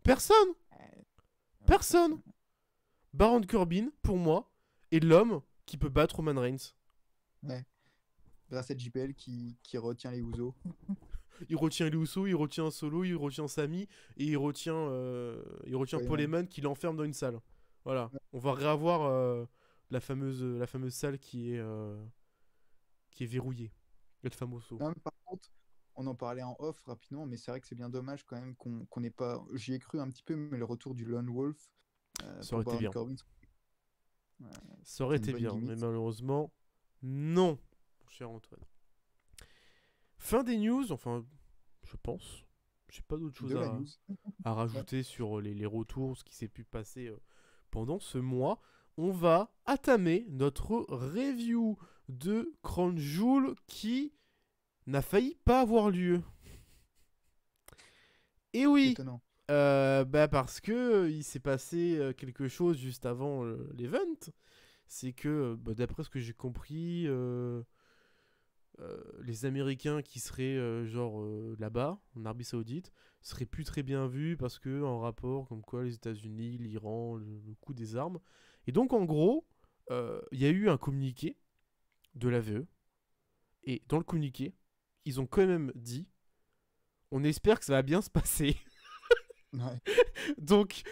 Personne. Ouais, Personne. personne. Baron Corbin, pour moi, est l'homme qui peut battre Roman Reigns. Ouais. Grâce à JPL qui retient les Usos. Il retient les Usos, il retient Solo, il retient Sami et il retient Ouais, Paul man. Heyman qui l'enferme dans une salle. Voilà. On va réavoir la fameuse salle qui est verrouillée. El Famoso. Non, mais par contre, on en parlait en off rapidement, mais c'est vrai que c'est bien dommage quand même qu'on n'ait pas. J'y ai cru un petit peu, mais le retour du Lone Wolf Ça pour aurait été Baron bien. Corbin, ouais, Ça aurait c'est une été bonne bien, mais gimmick. malheureusement, non, mon cher Antoine. Fin des news, enfin, je pense. J'ai pas d'autre chose De la news. à rajouter sur les retours, ce qui s'est pu passer pendant ce mois. On va attamer notre review de Crown Jewel qui n'a failli pas avoir lieu. Et oui, Étonnant. bah parce que il s'est passé quelque chose juste avant l'event. C'est que, bah, d'après ce que j'ai compris, les Américains qui seraient là-bas, en Arabie Saoudite, seraient plus très bien vus parce que en rapport comme quoi les États-Unis, l'Iran, le coût des armes. Et donc en gros, il y a eu un communiqué de l'AVE. Et dans le communiqué, ils ont quand même dit, on espère que ça va bien se passer. Ouais. Donc,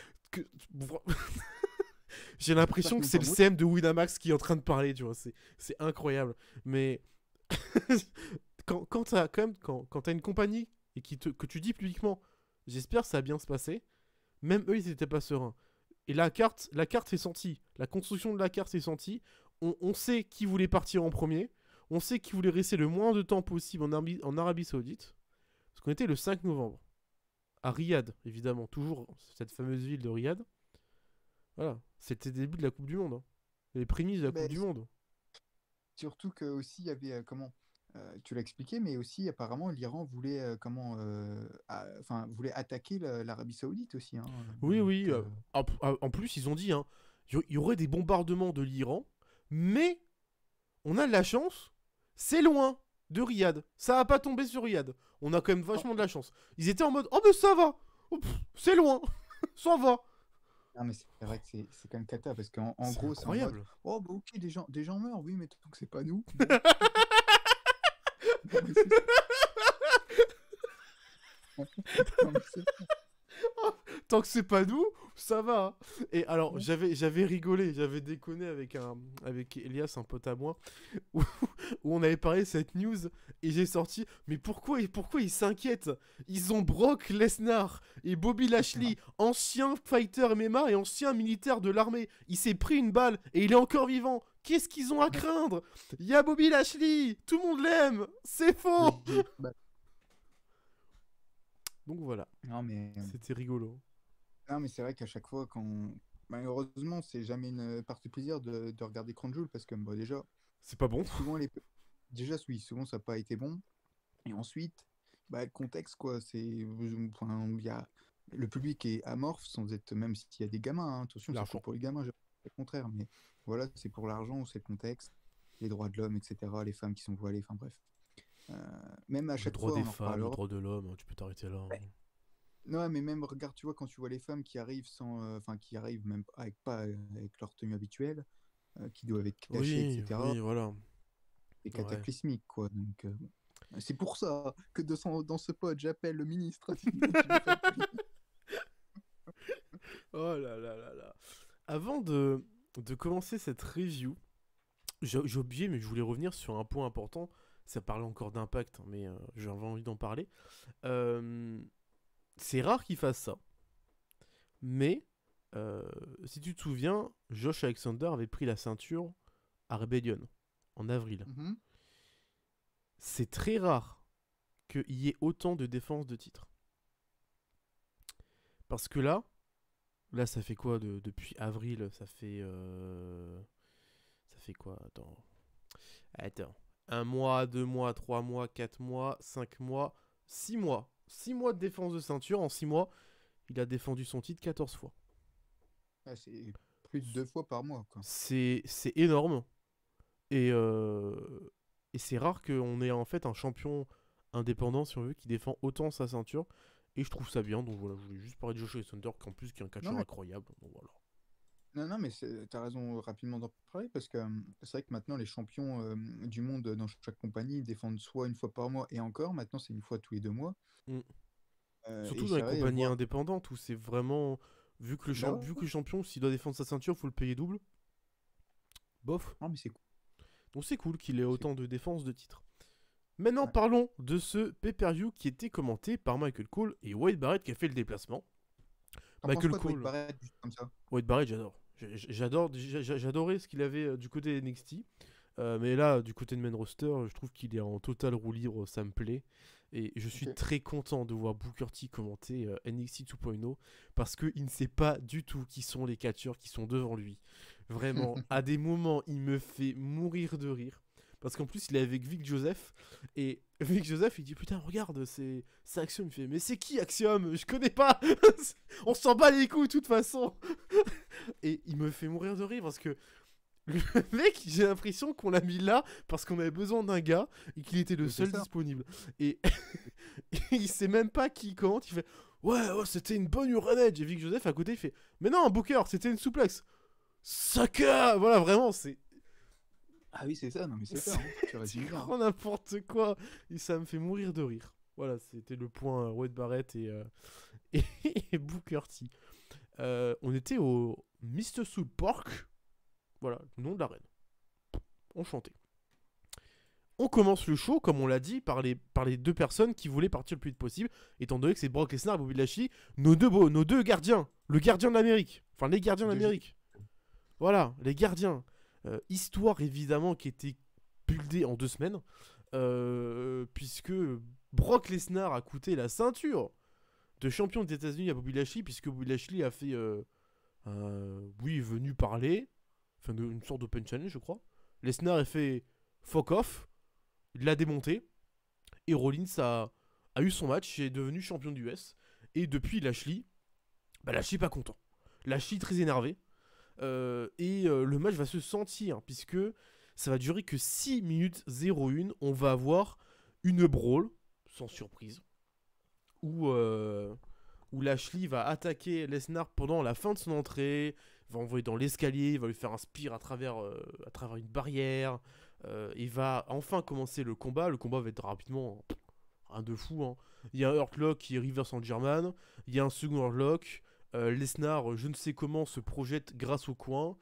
j'ai l'impression que c'est le CM de Winamax qui est en train de parler, tu vois. C'est incroyable. Mais quand t'as une compagnie et que tu dis publiquement, j'espère que ça va bien se passer, même eux, ils étaient pas sereins. Et la carte est sentie. La construction de la carte est sentie. On sait qui voulait partir en premier. On sait qui voulait rester le moins de temps possible en Arabie Saoudite. Parce qu'on était le 5 novembre. À Riyad, évidemment. Toujours cette fameuse ville de Riyad. Voilà, c'était le début de la Coupe du Monde. Hein. Les prémices de la Ben, Coupe du Monde. surtout que aussi il y avait tu l'as expliqué, mais aussi apparemment l'Iran voulait voulait attaquer l'Arabie Saoudite aussi. Hein, Oui, donc, oui. En plus, ils ont dit, hein, il y aurait des bombardements de l'Iran, mais on a de la chance, c'est loin de Riyad. Ça va pas tomber sur Riyad. On a quand même vachement de la chance. Ils étaient en mode, oh, mais ça va. Oh, c'est loin. Ça va. non, mais c'est vrai que c'est quand même cata parce qu'en C'est gros, c'est en mode, incroyable. oh bah ok, des gens meurent, oui, mais tant que c'est pas nous. Bon. Non, mais c'est non, mais c'est Tant que c'est pas nous, ça va. Et alors, Ouais. j'avais rigolé, j'avais déconné avec Elias, un pote à moi, où, où on avait parlé de cette news, et j'ai sorti, mais pourquoi ils s'inquiètent? Ils ont Brock Lesnar et Bobby Lashley, ancien fighter MMA et ancien militaire de l'armée. Il s'est pris une balle et il est encore vivant. Qu'est-ce qu'ils ont à craindre? Il y a Bobby Lashley, tout le monde l'aime, c'est faux. Bah, Donc voilà, non, mais c'était rigolo. non, mais c'est vrai qu'à chaque fois, malheureusement, c'est jamais une partie plaisir de regarder Crown Jewel parce que bah, déjà, C'est pas bon. souvent, déjà, oui, souvent, ça n'a pas été bon. Et ensuite, bah, le contexte, quoi, enfin, il y a... le public est amorphe sans être, même s'il y a des gamins, hein, attention, c'est L'argent. pas pour les gamins, au contraire, mais voilà, c'est pour l'argent, c'est le contexte, les droits de l'homme, etc., les femmes qui sont voilées, enfin bref. Même à Le chaque droit fois, des on en femmes, le reparlera. droit de l'homme, tu peux t'arrêter là. Ouais. Non, mais même, regarde, tu vois, quand tu vois les femmes qui arrivent qui arrivent même pas avec leur tenue habituelle, qui doivent être cachées, Oui, etc., oui, voilà. c'est Ouais. cataclysmique, quoi. Donc, bon. C'est pour ça que dans ce pod, j'appelle le ministre. Oh là là là là. Avant de commencer cette review, j'ai oublié, mais je voulais revenir sur un point important. Ça parlait encore d'impact, hein, mais j'avais envie d'en parler. C'est rare qu'ils fassent ça. Mais, si tu te souviens, Josh Alexander avait pris la ceinture à Rebellion, en avril. Mhm. C'est très rare qu'il y ait autant de défense de titre. Parce que là, ça fait quoi depuis avril? Ça fait quoi? Attends. 1 mois, 2 mois, 3 mois, 4 mois, 5 mois, 6 mois. 6 mois de défense de ceinture. En 6 mois, il a défendu son titre 14 fois. Ouais, c'est plus de 2 fois par mois, quoi. C'est énorme. Et c'est rare qu'on ait en fait un champion indépendant, si on veut, qui défend autant sa ceinture. Et je trouve ça bien. Donc voilà, je voulais juste parler de Josh Alexander, qu'en plus, qui est un catcheur mais- incroyable. Donc voilà. Non, mais t'as raison rapidement d'en parler parce que c'est vrai que maintenant, les champions du monde dans chaque compagnie défendent soit une fois par mois et encore, maintenant, c'est une fois tous les 2 mois. Mm. Et Surtout dans c'est les vrai, compagnies indépendantes où c'est vraiment. Vu que Bah ouais. le champion, s'il doit défendre sa ceinture, faut le payer double. Bof. Non, mais c'est cool. Donc c'est cool qu'il ait autant de défense de titre. Maintenant, parlons de ce pay-per-view qui était commenté par Michael Cole et Wade Barrett qui a fait le déplacement. T'en Michael penses quoi de Cole. Wade Barrett, juste comme ça? Wade Barrett, j'adore. J'adorais ce qu'il avait du côté NXT. Mais là, du côté de main roster, je trouve qu'il est en total roue libre, ça me plaît. Et je suis Ok. très content de voir Booker T commenter NXT 2.0 parce qu'il ne sait pas du tout qui sont les catcheurs qui sont devant lui. Vraiment, à des moments, il me fait mourir de rire. Parce qu'en plus, il est avec Vic Joseph. Et Vic Joseph, il dit putain, regarde, c'est Axiom. Il fait mais c'est qui Axiom? Je connais pas. On s'en bat les couilles de toute façon. Et il me fait mourir de rire parce que le mec, j'ai l'impression qu'on l'a mis là parce qu'on avait besoin d'un gars et qu'il était le C'est seul ça. disponible. Et il sait même pas qui commente. Il fait ouais, c'était une bonne Uranage. Et Vic Joseph à côté, il fait mais non, Booker, c'était une souplex. Saka. Voilà, vraiment, c'est Ah oui, c'est ça, non, mais c'est ça. Hein. Tu résumes bien. grand n'importe quoi. Et ça me fait mourir de rire. Voilà, c'était le point Wade Barrett et Booker T. On était au Mr. South Park. Voilà, le nom de l'arène. Enchanté. On commence le show, comme on l'a dit, par les deux personnes qui voulaient partir le plus vite possible, étant donné que c'est Brock Lesnar et Bobby Lashley, nos deux gardiens. Le gardien de l'Amérique. Enfin, les gardiens de l'Amérique. Voilà, les gardiens. Histoire, évidemment, qui était buildée en 2 semaines, puisque Brock Lesnar a coûté la ceinture de champion des États-Unis à Bobby Lashley, puisque Bobby Lashley a fait Oui, est venu parler, enfin une sorte d'open challenge, je crois. Lesnar a fait fuck off, il l'a démonté, et Rollins a eu son match et est devenu champion du US. Et depuis Lashley, Lashley pas content. Lashley très énervé. Le match va se sentir, puisque ça va durer que 6 minutes 01. On va avoir une brawl, sans surprise, où Lashley va attaquer Lesnar pendant la fin de son entrée, va envoyer dans l'escalier, il va lui faire un spear à travers une barrière, il va enfin commencer le combat va être rapidement rien de fou, hein. Il y a un Hurtlock qui est reverse en German, il y a un second Hurtlock, Lesnar, je ne sais comment, se projette grâce au coin,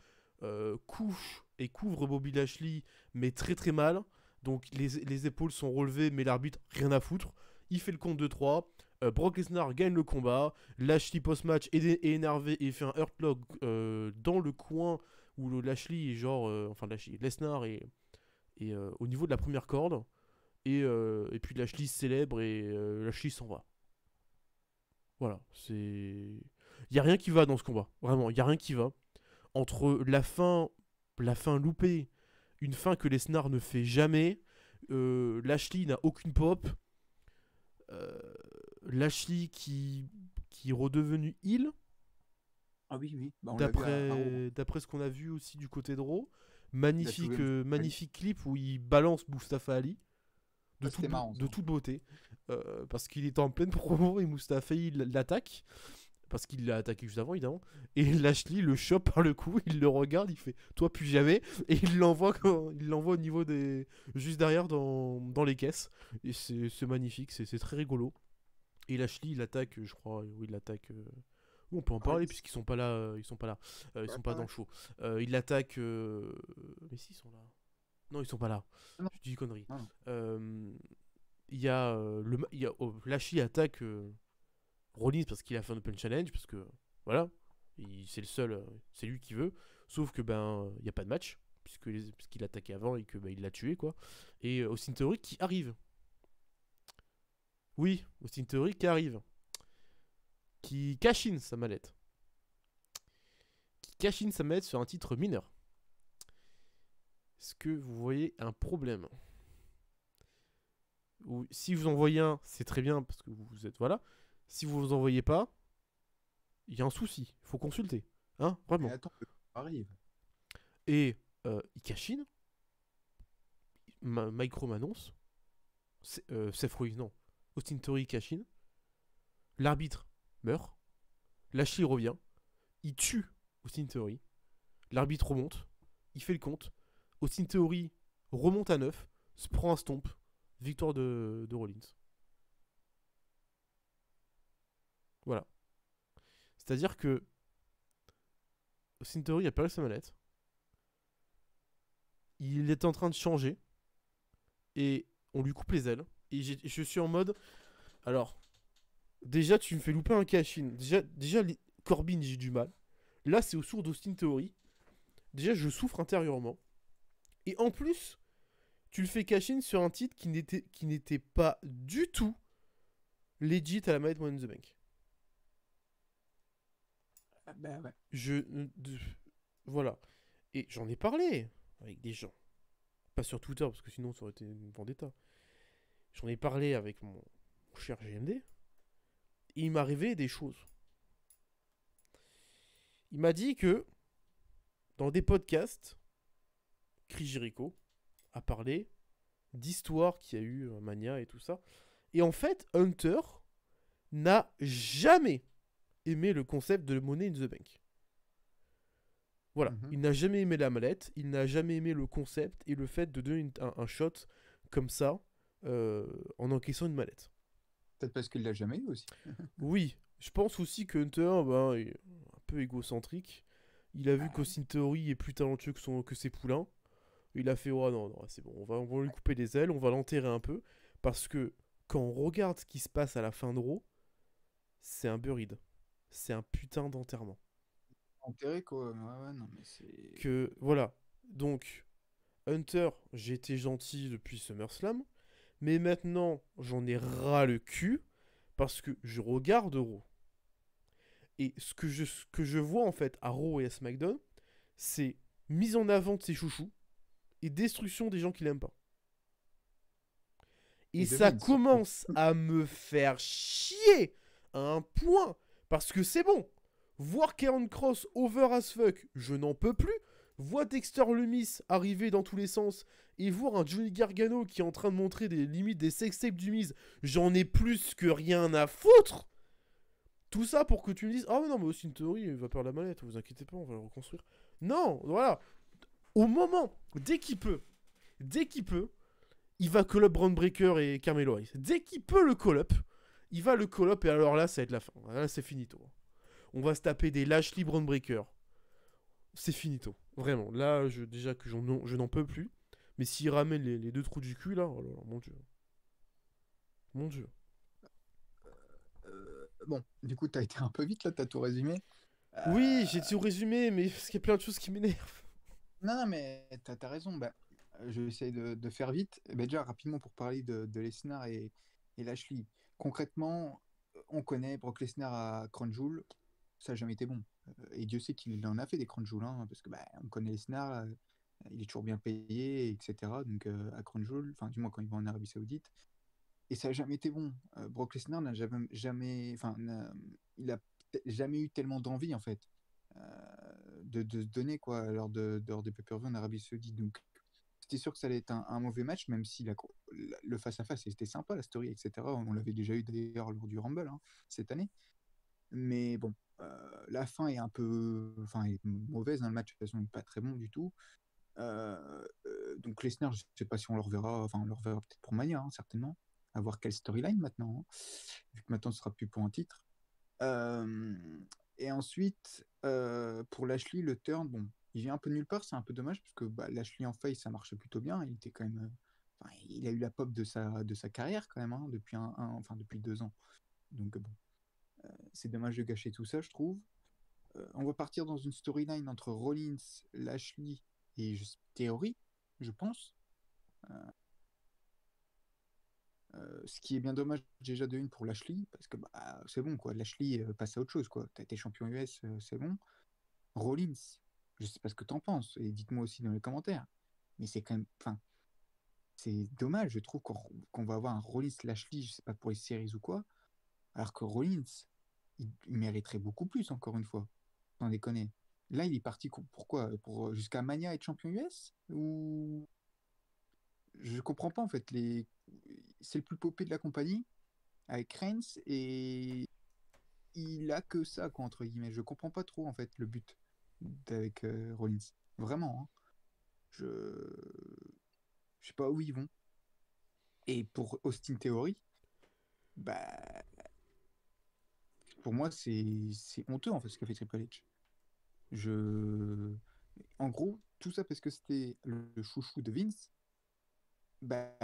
couche et couvre Bobby Lashley, mais très très mal, donc les épaules sont relevées, mais l'arbitre, rien à foutre, il fait le compte de 3, Brock Lesnar gagne le combat, Lashley post-match est énervé et fait un Hurtlock dans le coin où le Lashley est genre, Lesnar est au niveau de la première corde, et puis Lashley célèbre et Lashley s'en va. Voilà, c'est... Il n'y a rien qui va dans ce combat, vraiment, il n'y a rien qui va. Entre la fin loupée, une fin que Lesnar ne fait jamais, Lashley n'a aucune pop, Lashley qui est redevenu heel. Ah oui. D'après ce qu'on a vu aussi du côté de Raw. Magnifique clip où il balance Mustafa Ali. De toute beauté. Parce qu'il est en pleine promo et Mustafa Ali l'attaque. Parce qu'il l'a attaqué juste avant, évidemment. Et Lashley le chope par le cou, il le regarde, il fait toi plus jamais. Et il l'envoie au niveau des. Juste derrière dans les caisses. Et c'est magnifique, c'est très rigolo. Et Lashley, il attaque, je crois, oui, il attaque. On peut en parler puisqu'ils sont pas là. Ils sont pas là. Ils sont pas dans le show. Il attaque. Mais si, ils sont là. Non, ils sont pas là. Non. Je dis une connerie. Il y a Lashley attaque Rollins parce qu'il a fait un open challenge parce que voilà, c'est le seul, c'est lui qui veut. Sauf que il y a pas de match puisqu'il attaquait avant et que il l'a tué quoi. Et Austin Theory qui arrive. Oui, Austin Theory qui arrive. Qui cash in sa mallette. Sur un titre mineur. Est-ce que vous voyez un problème? Ou si vous en voyez un, c'est très bien parce que vous êtes voilà. Si vous en voyez pas, il y a un souci. Il faut consulter. Hein, vraiment. Mais attends, arrive. Et il cash in. Micro m'annonce. Seth Rollins, non. Austin Theory cash in. L'arbitre meurt. Lashley revient. Il tue Austin Theory. L'arbitre remonte. Il fait le compte. Austin Theory remonte à 9. Se prend un stomp. Victoire de Rollins. Voilà. C'est-à-dire que Austin Theory a perdu sa mallette. Il est en train de changer. Et on lui coupe les ailes. Et je suis en mode... Alors, déjà, tu me fais louper un cash-in. Déjà Corbin, j'ai du mal. Là, c'est au sourd d'Austin Theory. Déjà, je souffre intérieurement. Et en plus, tu le fais cash-in sur un titre qui n'était pas du tout legit à la manette Money in the Bank. Ouais. Voilà. Et j'en ai parlé avec des gens. Pas sur Twitter, parce que sinon ça aurait été une vendetta. J'en ai parlé avec mon cher GMD. Et il m'a révélé des choses. Il m'a dit que dans des podcasts, Chris Jericho a parlé d'histoires qu'il y a eu Mania et tout ça. Et en fait, Hunter n'a jamais aimé le concept de Money in the Bank. Voilà, il n'a jamais aimé la mallette, il n'a jamais aimé le concept et le fait de donner un shot comme ça en encaissant une mallette. Peut-être parce qu'il l'a jamais eu aussi. Oui, je pense aussi que Hunter est un peu égocentrique. Il a vu qu'Austin Theory est plus talentueux que ses poulains. Il a fait oh non, c'est bon, on va lui couper les ailes, on va l'enterrer un peu. Parce que quand on regarde ce qui se passe à la fin de Raw, c'est un buried. C'est un putain d'enterrement. Enterré quoi, ouais, non mais c'est... Que, voilà. Donc, Hunter, j'ai été gentil depuis SummerSlam. Mais maintenant, j'en ai ras le cul. Parce que je regarde Raw. Et ce que je vois en fait à Raw et à SmackDown, c'est mise en avant de ses chouchous et destruction des gens qui l'aiment pas. Et Et de ça Vince, surtout. commence à me faire chier à un point. Parce que c'est bon. Voir Karrion Kross over as fuck, je n'en peux plus. Voir Dexter Lumis arriver dans tous les sens. Et voir un Johnny Gargano qui est en train de montrer des limites des sextapes du Miz. J'en ai plus que rien à foutre. Tout ça pour que tu me dises, ah non, mais Austin Theory, il va perdre la mallette, vous inquiétez pas, on va le reconstruire. Non, voilà. Au moment, dès qu'il peut, il va call-up Braun Breaker et Carmelo Hayes. Dès qu'il peut le call-up, il va le call-up et alors là, ça va être la fin. Là, c'est finito. On va se taper des Lashley Braun Breaker. C'est finito. Vraiment. Là, déjà que je n'en peux plus. Mais s'il ramène les deux trous du cul, là, oh là là, mon dieu. Mon dieu. Bon, du coup, t'as été un peu vite là, t'as tout résumé. Oui, j'ai tout résumé, mais parce qu'il y a plein de choses qui m'énervent. Non, mais t'as raison. Bah, je vais essayer de faire vite. Bah, déjà, rapidement, pour parler de Lesnar et Lashley. Concrètement, on connaît Brock Lesnar à Crown Jewel. Ça n'a jamais été bon. Et Dieu sait qu'il en a fait des Crown Jewel, hein, parce que bah, on connaît Lesnar, il est toujours bien payé, etc. Donc à Crown Jewel, enfin, du moins quand il va en Arabie Saoudite. Et ça n'a jamais été bon. Brock Lesnar n'a jamais, enfin, il a jamais eu tellement d'envie en fait de se donner quoi lors des pay-per-view en Arabie Saoudite. Donc c'était sûr que ça allait être un mauvais match, même si le face-à-face c'était sympa, la story, etc. On l'avait déjà eu d'ailleurs lors du Rumble hein, cette année. Mais bon, la fin est un peu, enfin, est mauvaise. Hein, le match de toute façon n'est pas très bon du tout. Donc Lesnar, je ne sais pas si on le reverra, enfin on le reverra peut-être pour Mania, hein, certainement. À voir quelle storyline maintenant, hein, vu que maintenant ce sera plus pour un titre. Et ensuite, pour Lashley, le turn, bon, il vient un peu de nulle part, c'est un peu dommage, parce que bah, Lashley en face, ça marchait plutôt bien. Il était quand même, enfin, il a eu la pop de sa carrière quand même, hein, depuis enfin, depuis 2 ans. Donc bon, c'est dommage de gâcher tout ça, je trouve. On va partir dans une storyline entre Rollins, Lashley et Theory, je pense. Ce qui est bien dommage déjà de une pour Lashley, parce que bah, c'est bon, quoi. Lashley passe à autre chose, quoi. T'as été champion US, c'est bon. Rollins, je sais pas ce que t'en penses, et dites-moi aussi dans les commentaires. Mais c'est quand même, enfin, c'est dommage, je trouve qu'on va avoir un Rollins-Lashley, je sais pas pour les séries ou quoi, alors que Rollins, il mériterait beaucoup plus, encore une fois. Sans déconner. Là, il est parti pourquoi? Pour jusqu'à Mania être champion US? Ou je comprends pas en fait. C'est le plus popé de la compagnie avec Reigns et il a que ça quoi entre guillemets. Je comprends pas trop en fait le but avec Rollins. Vraiment. Hein. Je sais pas où ils vont. Et pour Austin Theory, bah pour moi c'est honteux en fait ce qu'a fait Triple H. Je En gros tout ça parce que c'était le chouchou de Vince. Bah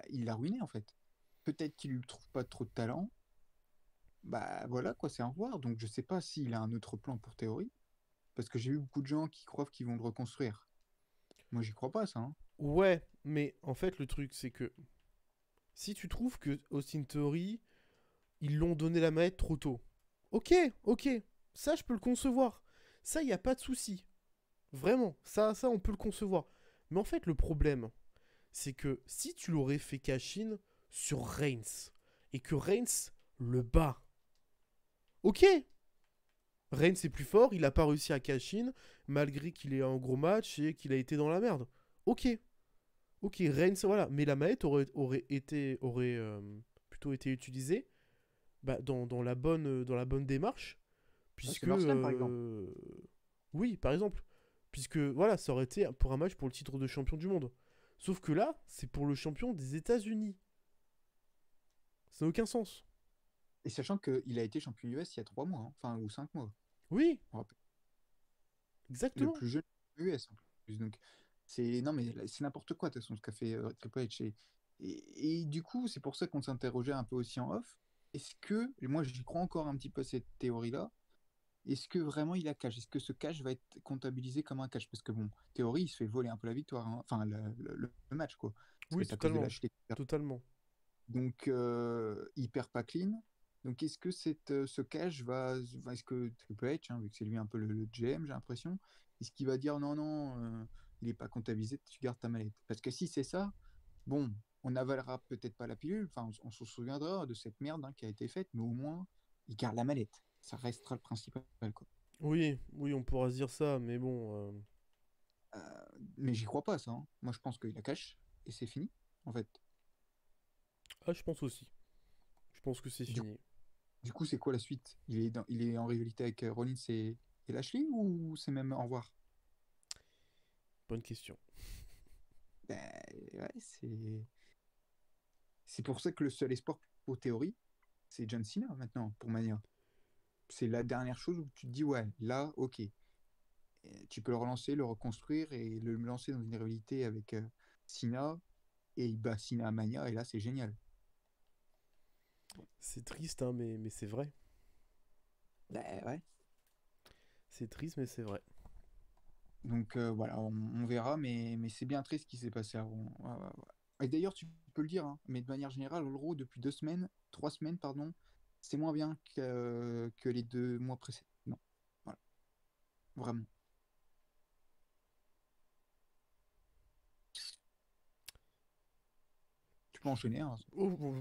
il l'a ruiné en fait. Peut-être qu'il ne trouve pas trop de talent. Bah voilà quoi, c'est un revoir. Donc je sais pas s'il a un autre plan pour Théorie. Parce que j'ai vu beaucoup de gens qui croient qu'ils vont le reconstruire. Moi j'y crois pas ça. Hein. Ouais, mais en fait, le truc, c'est que si tu trouves que Austin Theory, ils l'ont donné la manette trop tôt, ok, ok, ça, je peux le concevoir. Ça, il n'y a pas de souci. Vraiment, ça, on peut le concevoir. Mais en fait, le problème, c'est que si tu l'aurais fait cash-in sur Reigns, et que Reigns le bat, ok, Reigns est plus fort, il n'a pas réussi à cash-in, malgré qu'il ait un gros match et qu'il a été dans la merde. Ok, ok, Reigns, voilà. Mais la manette aurait plutôt été utilisée bah, dans la bonne démarche, Ouais, puisque... SummerSlam par exemple. Oui, par exemple. Puisque, voilà, ça aurait été pour un match pour le titre de champion du monde. Sauf que là, c'est pour le champion des États-Unis. Ça n'a aucun sens. Et sachant qu'il a été champion US il y a 3 mois, hein. Enfin ou 5 mois. Oui, Je me rappelle. Le exactement. plus jeune US en plus. Donc c'est non mais c'est n'importe quoi de toute façon ce qu'a fait Triple H. Et du coup c'est pour ça qu'on s'interrogeait un peu aussi en off. Est-ce que, et moi j'y crois encore un petit peu à cette théorie-là, est-ce que vraiment il a cash? Est-ce que ce cash va être comptabilisé comme un cash? Parce que bon, théorie, il se fait voler un peu la victoire, hein. Enfin le match quoi. Parce que Oui, c'est à cause de totalement. Lashley. Totalement. Donc il perd pas clean. Donc, est-ce que ce cash est-ce que Triple H, hein, vu que c'est lui un peu le GM, j'ai l'impression, est-ce qu'il va dire non, non, il n'est pas comptabilisé, tu gardes ta mallette? Parce que si c'est ça, bon, on n'avalera peut-être pas la pilule, enfin, on se souviendra de cette merde hein, qui a été faite, mais au moins, il garde la mallette. Ça restera le principal, quoi. Oui, oui, on pourra se dire ça, mais bon. Mais j'y crois pas, ça. Hein. Moi, je pense qu'il la cache et c'est fini, en fait. Ah, je pense aussi. Je pense que c'est Du, fini. du coup, c'est quoi la suite? Il est en rivalité avec Rollins et Lashley ou c'est même au revoir? Bonne question. Ben, ouais, c'est pour ça que le seul espoir pour théorie, c'est John Cena maintenant, pour Mania. C'est la dernière chose où tu te dis, ouais, là, ok. Tu peux le relancer, le reconstruire et le lancer dans une rivalité avec Cena et il bat Cena à Mania et là, c'est génial. C'est triste, hein, mais c'est vrai. Ben, ouais. C'est triste, mais c'est vrai. Donc voilà, on verra, mais c'est bien triste ce qui s'est passé avant. Ouais, ouais, ouais. Et d'ailleurs, tu peux le dire, hein, mais de manière générale, Raw, depuis 3 semaines, pardon, c'est moins bien que les 2 mois précédents. Non, voilà, vraiment. Tu peux enchaîner. Hein. Oh,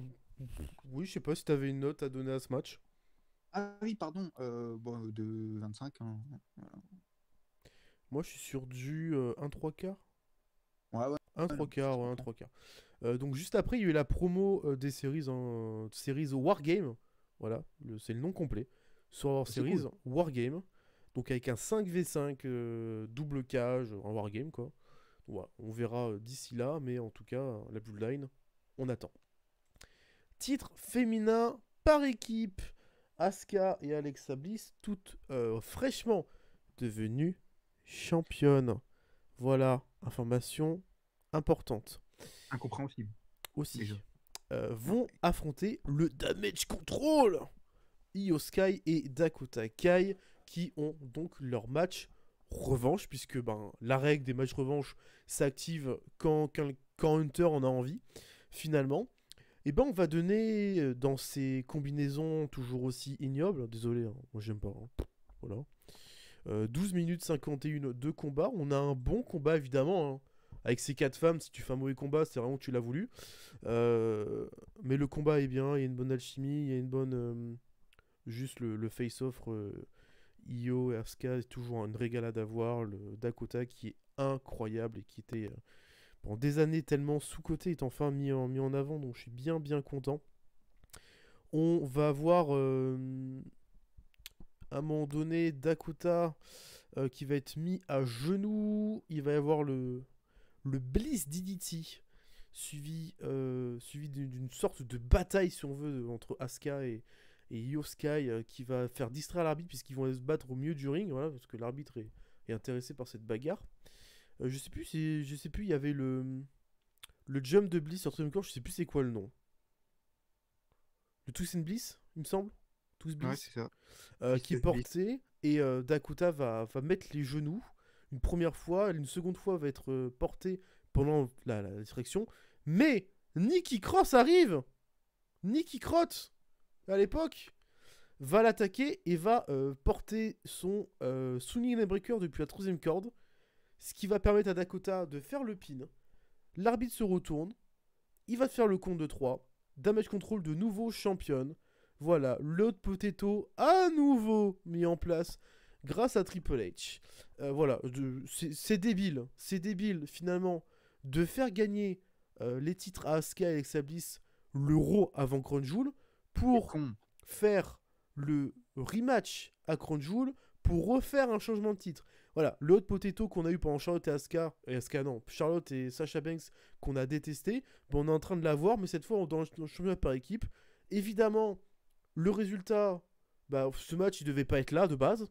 oui, je sais pas si t'avais une note à donner à ce match. Ah oui, pardon, bon, de 25. Hein. Voilà. Moi, je suis sur du 1 3 quarts. Ouais, ouais, 1 ouais, 3 c'est quarts, très ouais, 1 bien. 3 quarts. Donc juste après, il y a eu la promo des séries, séries Wargame. Voilà, c'est le nom complet. Sur C'est Series cool. Wargame. Donc avec un 5v5 double cage, un Wargame quoi. Voilà, on verra d'ici là, mais en tout cas, la Bloodline, on attend. Titre féminin par équipe. Asuka et Alexa Bliss, toutes fraîchement devenues championnes. Voilà, information importante. Incompréhensible, déjà. Aussi, Ouais. vont affronter le Damage Control. Io Sky et Dakota Kai qui ont donc leur match revanche, puisque la règle des matchs revanche s'active quand Hunter en a envie, finalement. Et on va donner dans ces combinaisons toujours aussi ignobles, désolé, hein, moi j'aime pas, hein, voilà. 12 minutes 51 de combat, on a un bon combat évidemment, hein. Avec ces 4 femmes, si tu fais un mauvais combat, c'est vraiment que tu l'as voulu. Mais le combat est bien, il y a une bonne alchimie, il y a une bonne... juste le face-off Io et Asuka est toujours une régalade à voir. Le Dakota qui est incroyable et qui était pendant des années tellement sous-coté est enfin mis en avant, donc je suis bien content. On va voir à un moment donné Dakota qui va être mis à genoux. Il va y avoir le Bliss DDT suivi d'une sorte de bataille, si on veut, entre Asuka et Io Sky qui va faire distraire l'arbitre puisqu'ils vont se battre au milieu du ring, voilà, parce que l'arbitre est intéressé par cette bagarre. Je sais plus, il y avait le jump de Bliss sur Triumph Corps, je sais plus c'est quoi le nom. Le Twist and Bliss, il me semble. Twist Ouais, Bliss. c'est ça. Qui est porté et Dakota va mettre les genoux une première fois, une seconde fois va être portée pendant la distraction. Mais Nikki Cross arrive. Nikki Cross à l'époque va l'attaquer et va porter son Sunny Breaker depuis la 3ème corde, ce qui va permettre à Dakota de faire le pin. L'arbitre se retourne, il va faire le compte de 3. Damage Control de nouveau championne. Voilà, l'autre potato à nouveau mis en place grâce à Triple H. Voilà, c'est débile. C'est débile finalement de faire gagner les titres à Asuka et Alexa Bliss l'Euro avant Crown Jewel pour faire le rematch à Crown Jewel pour refaire un changement de titre. Voilà, le hot potato qu'on a eu pendant Charlotte et Asuka, Charlotte et Sasha Banks qu'on a détesté, on est en train de l'avoir, mais cette fois dans le championnat par équipe. Évidemment, le résultat, ce match il devait pas être là de base.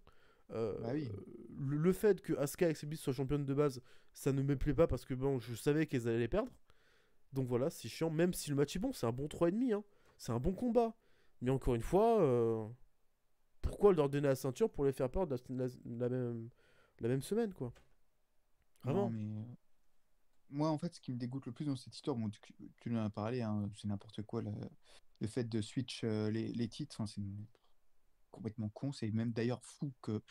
Oui. Le fait que Asuka et Alexa Bliss soient championnes de base, ça ne me plaît pas parce que je savais qu'elles allaient les perdre. Donc voilà, c'est chiant, même si le match est bon, c'est un bon 3,5, hein. C'est un bon combat. Mais encore une fois, pourquoi leur donner la ceinture pour les faire perdre la même semaine, quoi. Vraiment. Non, mais moi, en fait, ce qui me dégoûte le plus dans cette histoire, bon, tu en as parlé, hein, c'est n'importe quoi, le fait de switch les titres, enfin, c'est complètement con. C'est même d'ailleurs fou que.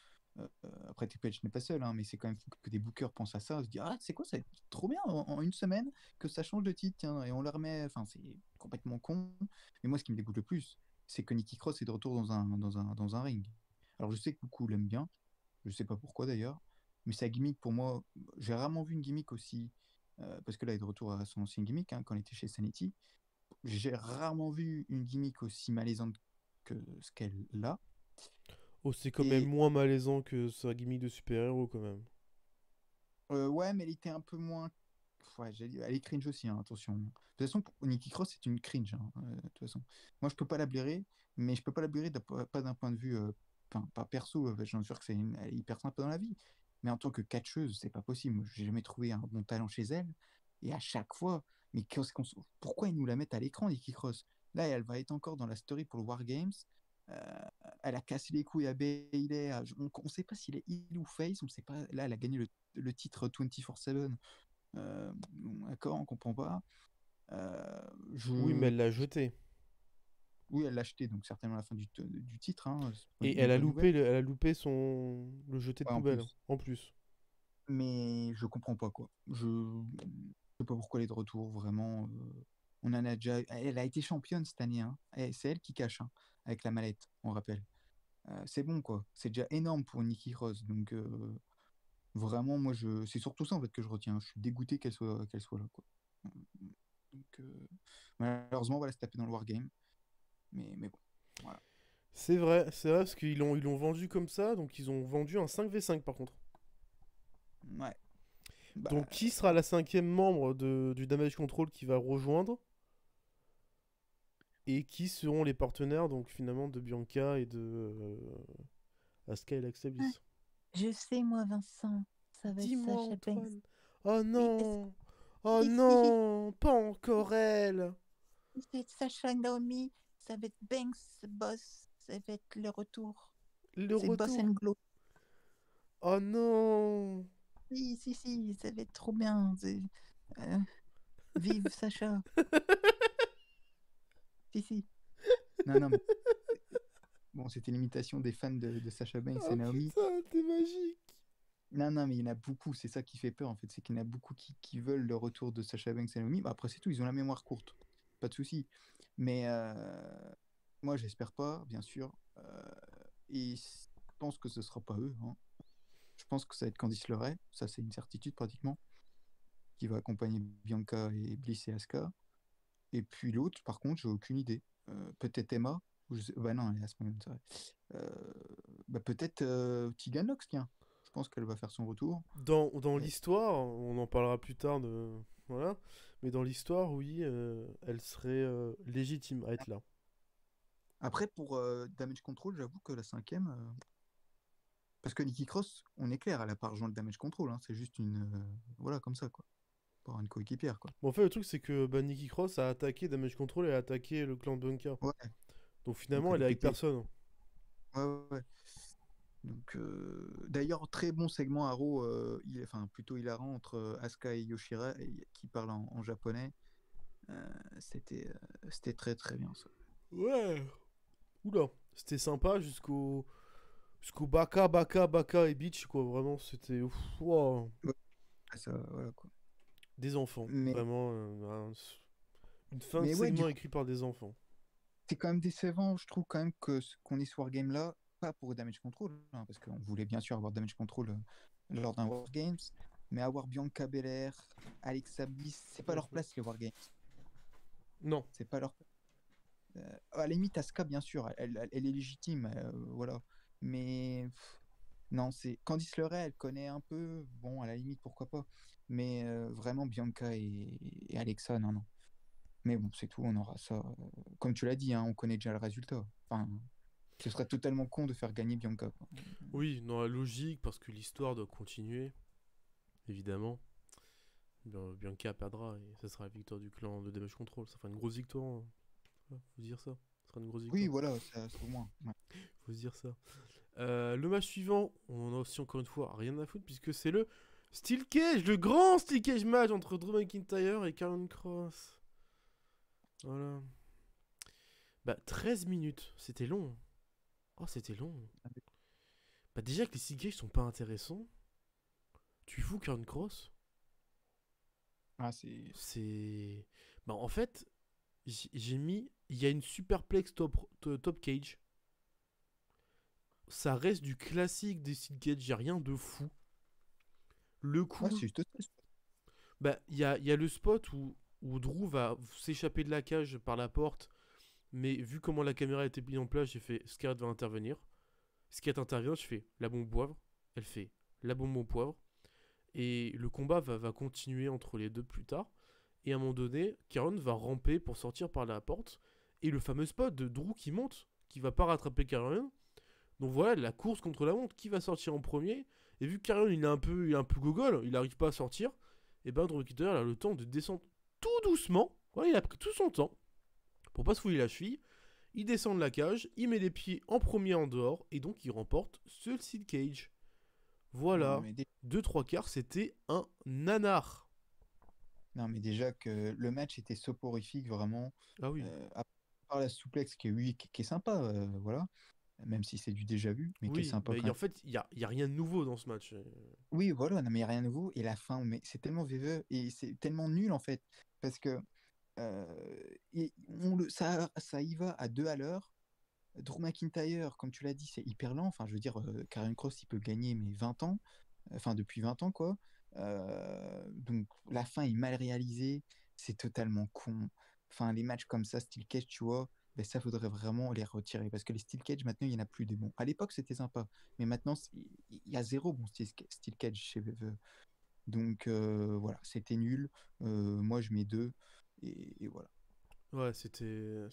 Après, Triple H n'est pas seul, hein, mais c'est quand même fou que des bookers pensent à ça, se dire, ah, c'est quoi, ça va être trop bien en une semaine que ça change de titre, tiens, et on le remet. Enfin, c'est complètement con. Mais moi, ce qui me dégoûte le plus, c'est que Nikki Cross est de retour dans un ring. Alors, je sais que beaucoup l'aiment bien, je sais pas pourquoi d'ailleurs, mais sa gimmick, pour moi, j'ai rarement vu une gimmick aussi. Parce que là, il est de retour à son ancien gimmick, hein, quand il était chez Sanity. J'ai rarement vu une gimmick aussi malaisante que ce qu'elle a. Oh, c'est quand même Et moins malaisant que sa gimmick de super-héros, quand même. ouais, mais elle était un peu moins. Ouais, elle est cringe aussi, hein, attention. De toute façon, pour Nikki Cross, c'est une cringe, hein, de toute façon. Moi, je peux pas la blairer, mais je peux pas la blairer pas d'un point de vue. Enfin, pas perso, j'en suis sûr que elle est hyper sympa dans la vie. Mais en tant que catcheuse, c'est pas possible. Moi, j'ai jamais trouvé un bon talent chez elle. Et à chaque fois, mais pourquoi ils nous la mettent à l'écran, Nikki Cross? Là, elle va être encore dans la story pour le War Games. Euh, Elle a cassé les couilles à Bayley. On sait pas s'il est heel ou face. On sait pas. Là, elle a gagné le titre 24/7. Bon, d'accord, on comprend pas. Euh, Oui, mais je... elle l'a jeté. Oui, elle l'a acheté, donc certainement à la fin du titre. Hein, c'est pas Et une bonne nouvelle. elle a loupé le jeté de Ouais, en poubelle, plus. en plus. Mais je comprends pas quoi. Je sais pas pourquoi elle est de retour, vraiment. On en a déjà. Elle a été championne cette année. Hein. C'est elle qui cache, hein, avec la mallette, on rappelle. C'est bon quoi. C'est déjà énorme pour Nikki Cross. Donc vraiment, moi, c'est surtout ça en fait que je retiens. Je suis dégoûté qu'elle soit là quoi. Donc malheureusement, on va la se taper dans le Wargame. Mais bon, voilà. C'est vrai, parce ils l'ont vendu comme ça, donc ils ont vendu un 5v5 par contre. Ouais. Bah, Donc qui sera la cinquième membre du Damage Control qui va rejoindre? Et qui seront les partenaires, donc finalement, de Bianca et de Asuka et Alexa Ah, Bliss? je sais, moi, Vincent, ça va être Dis-moi, Sasha Banks. Antoine. Oh Oui, non! Oh si, si, non! Pas encore elle! c'est Sasha Naomi, ça va être Banks, Boss, ça va être le retour. Le C'est Boss retour! and Glow. Oh non! Si, ça va être trop bien. Euh, vive Sasha. Si. non, non, mais bon, c'était l'imitation des fans de Sasha Banks et Oh Naomi. putain, t'es magique! Non, mais il y en a beaucoup, c'est ça qui fait peur en fait, c'est qu'il y en a beaucoup qui veulent le retour de Sasha Banks et Naomi. Bah, après, c'est tout, ils ont la mémoire courte, pas de souci. Mais moi, j'espère pas, bien sûr. Et je pense que ce sera pas eux. Hein. Je pense que ça va être Candice LeRae, ça c'est une certitude pratiquement, qui va accompagner Bianca et Bliss et Asuka. Et puis l'autre, par contre, j'ai aucune idée. Peut-être Emma. Bah non, elle est à SmackDown, c'est vrai. Bah peut-être Tegan Nox, tiens. Je pense qu'elle va faire son retour. Dans Et l'histoire, on en parlera plus tard de... Voilà. Mais dans l'histoire, oui, elle serait légitime à être là. après, pour Damage Control, j'avoue que la cinquième. Parce que Nikki Cross, on est clair, elle a pas rejoint le Damage Control. Hein, c'est juste une. Voilà, comme ça, quoi. Pour une coéquipière, quoi. Bon, en fait, le truc, c'est que bah, Nikki Cross a attaqué Damage Control et a attaqué le clan de Bunker. Ouais, Donc donc finalement, elle elle est est avec pétée. personne. Ouais. Donc, d'ailleurs, très bon segment à Raw, enfin plutôt hilarant entre Asuka et Yoshira qui parlent en japonais. Euh, c'était très très bien ça. Ouais. Oula. C'était sympa jusqu'au Baka et Beach, quoi. Vraiment, c'était... ouf, wow. Ouais, ça, voilà quoi. Des enfants. Mais, Vraiment, une fin de mais ouais, du segment coup, écrit par des enfants. c'est quand même décevant, je trouve quand même qu'on ait ce Wargame là, pas pour Damage Control, hein, parce qu'on voulait bien sûr avoir Damage Control lors d'un Wargames, mais avoir Bianca Belair, Alexa Bliss, c'est pas leur place les Wargames. Non. C'est pas leur à la limite, Asuka, bien sûr, elle est légitime, voilà. Mais non, c'est Candice LeRae, elle connaît un peu, bon, à la limite, pourquoi pas. Mais vraiment, Bianca et Alexa, non. Mais bon, c'est tout, on aura ça. Comme tu l'as dit, hein, on connaît déjà le résultat. Enfin, ce serait totalement con de faire gagner Bianca, quoi. Oui, dans la logique, parce que l'histoire doit continuer, évidemment. Bianca perdra et ça sera la victoire du clan de Damage Control. Ça fera une grosse victoire. Hein. Ouais, faut se dire ça. Ça sera une grosse Oui, victoire. voilà, ça, au moins. Ouais. Faut se dire ça. Le match suivant, on en a aussi encore une fois rien à foutre puisque c'est le Steel Cage, le grand Steel Cage match entre Drew McIntyre et Karrion Kross. Voilà. Bah, 13 minutes. C'était long. Oh, c'était long. Bah, déjà que les Steel Cage sont pas intéressants. Tu fous Karrion Kross? Ah, c'est. C'est. Bah, en fait, j'ai mis. Il y a une superplex top cage. Ça reste du classique des Steel Cage. Y'a rien de fou. Le coup. Ouais, c'est juste ça. Bah, il y a le spot où Drew va s'échapper de la cage par la porte. Mais vu comment la caméra était mise en place, j'ai fait Scarlett va intervenir. Scarlett intervient, je fais la bombe au poivre. Elle fait la bombe au poivre. Et le combat va continuer entre les deux plus tard. Et à un moment donné, Karrion va ramper pour sortir par la porte. Et le fameux spot de Drew qui monte, qui va pas rattraper Karrion. Donc voilà, la course contre la montre, qui va sortir en premier. Et vu que Karrion il est un peu gogol, il n'arrive pas à sortir. Et ben Drew McIntyre a le temps de descendre tout doucement. Voilà, il a pris tout son temps pour pas se fouiller la cheville. Il descend de la cage, il met les pieds en premier en dehors. Et donc il remporte ce Steel Cage. Voilà. Non, mais 2-3 quarts, c'était un nanar. non, mais déjà que le match était soporifique, vraiment. Ah oui. À part la souplex qui est, oui, qui est sympa, voilà. Même si c'est du déjà vu, mais qui est Oui, sympa mais quand en même. fait, il y a rien de nouveau dans ce match. Oui, voilà, non, mais il n'y a rien de nouveau. Et la fin, mais c'est tellement viveux et c'est tellement nul en fait. Parce que ça y va à 2 à l'heure. Drew McIntyre, comme tu l'as dit, c'est hyper lent. Enfin, je veux dire, Karrion Kross, il peut gagner, mais 20 ans. Enfin, depuis 20 ans, quoi. Donc, la fin est mal réalisée. C'est totalement con. Enfin, les matchs comme ça, Steel Cage, tu vois, ben, ça faudrait vraiment les retirer. Parce que les Steel Cage, maintenant, il n'y en a plus des bons. À l'époque, c'était sympa. Mais maintenant, il y a zéro bon Steel Cage chez VVE. Donc, voilà, c'était nul. Moi, je mets 2. Et voilà. Ouais, c'était.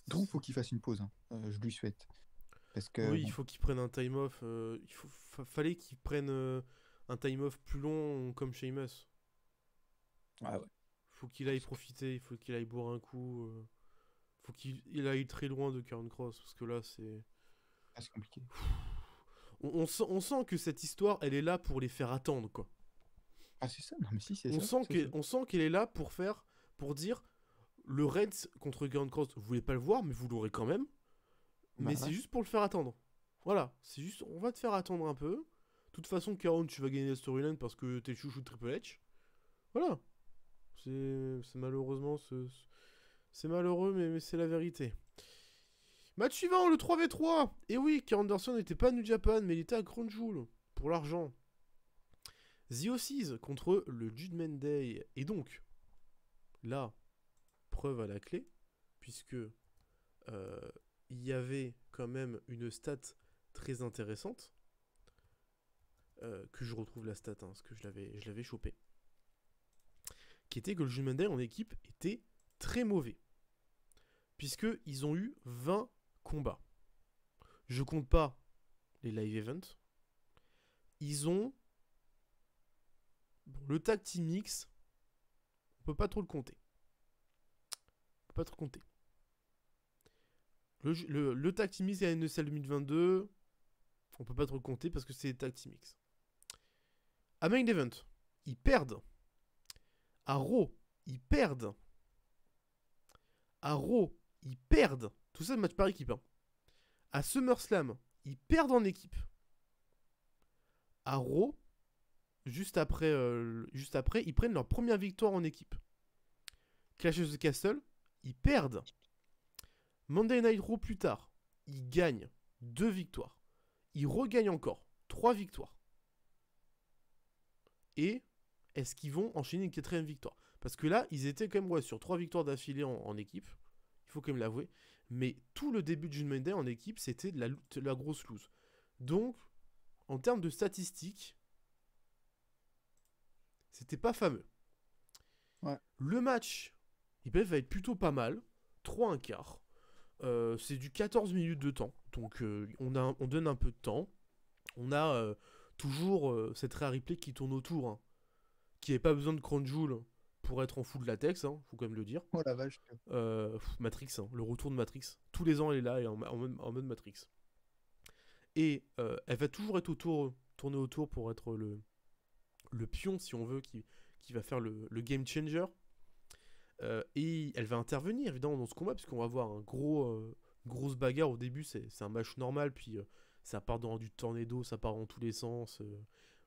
Drew, faut qu'il fasse une pause, hein. Je lui souhaite. Parce que, Oui, il bon, faut qu'il prenne un time off. Fallait qu'il prenne un time off plus long comme Sheamus. ah ouais, Faut qu'il aille profiter, il faut qu'il aille boire un coup. Faut qu'il aille très loin de Karrion Kross. Parce que là, c'est. c'est compliqué. On sent que cette histoire, elle est là pour les faire attendre, quoi. Ah, c'est ça? Non, mais si, c'est On ça. sent c'est ça. on sent qu'elle est là pour dire le Reds contre Karrion Kross, vous voulez pas le voir, mais vous l'aurez quand même. Bah Mais c'est ouais. juste pour le faire attendre. Voilà, c'est juste, on va te faire attendre un peu. De toute façon, Karrion, tu vas gagner la storyline parce que t'es le chouchou de Triple H. Voilà. C'est malheureusement, c'est malheureux, mais c'est la vérité. Match suivant, le 3v3. Et oui, Karl Anderson n'était pas à New Japan, mais il était à Crown Jewel pour l'argent. The Aussies contre le Judgment Day. Et donc, là, preuve à la clé, puisque il y avait quand même une stat très intéressante, que je retrouve la stat, hein, parce que je l'avais chopé, qui était que le Judgment Day en équipe était très mauvais, puisqu'ils ont eu 20 combats. Je compte pas les live events. Ils ont... Bon, le tag team mix, on peut pas trop le compter. On peut pas trop compter. Le tag team mix à NSL 2022, on peut pas trop le compter parce que c'est tag team mix. À Main Event, ils perdent. À Raw, ils perdent. À Raw, ils perdent. Tout ça, match par équipe. Hein. À SummerSlam, ils perdent en équipe. À Raw, juste après, ils prennent leur première victoire en équipe. Clash of the Castle, ils perdent. Monday Night Raw plus tard, ils gagnent 2 victoires. Ils regagnent encore 3 victoires. Et est-ce qu'ils vont enchaîner une 4ème victoire? Parce que là, ils étaient quand même sur 3 victoires d'affilée en équipe. Il faut quand même l'avouer. Mais tout le début de Judgment Day en équipe, c'était de la grosse loose. Donc, en termes de statistiques, c'était pas fameux. Ouais. Le match, il va être plutôt pas mal. 3-1/4. C'est du 14 minutes de temps. Donc, on donne un peu de temps. On a toujours cette rare replay qui tourne autour. Hein, qui n'avait pas besoin de Crown Jewel pour être en full latex, hein, faut quand même le dire. Oh la vache. Matrix, hein, le retour de Matrix. Tous les ans, elle est là, et en mode Matrix. Et elle va toujours être autour tourner autour pour être le pion, si on veut, qui va faire le game changer. Et elle va intervenir, évidemment, dans ce combat, puisqu'on va avoir grosse bagarre. Au début, c'est un match normal, puis ça part dans du tornado, ça part dans tous les sens.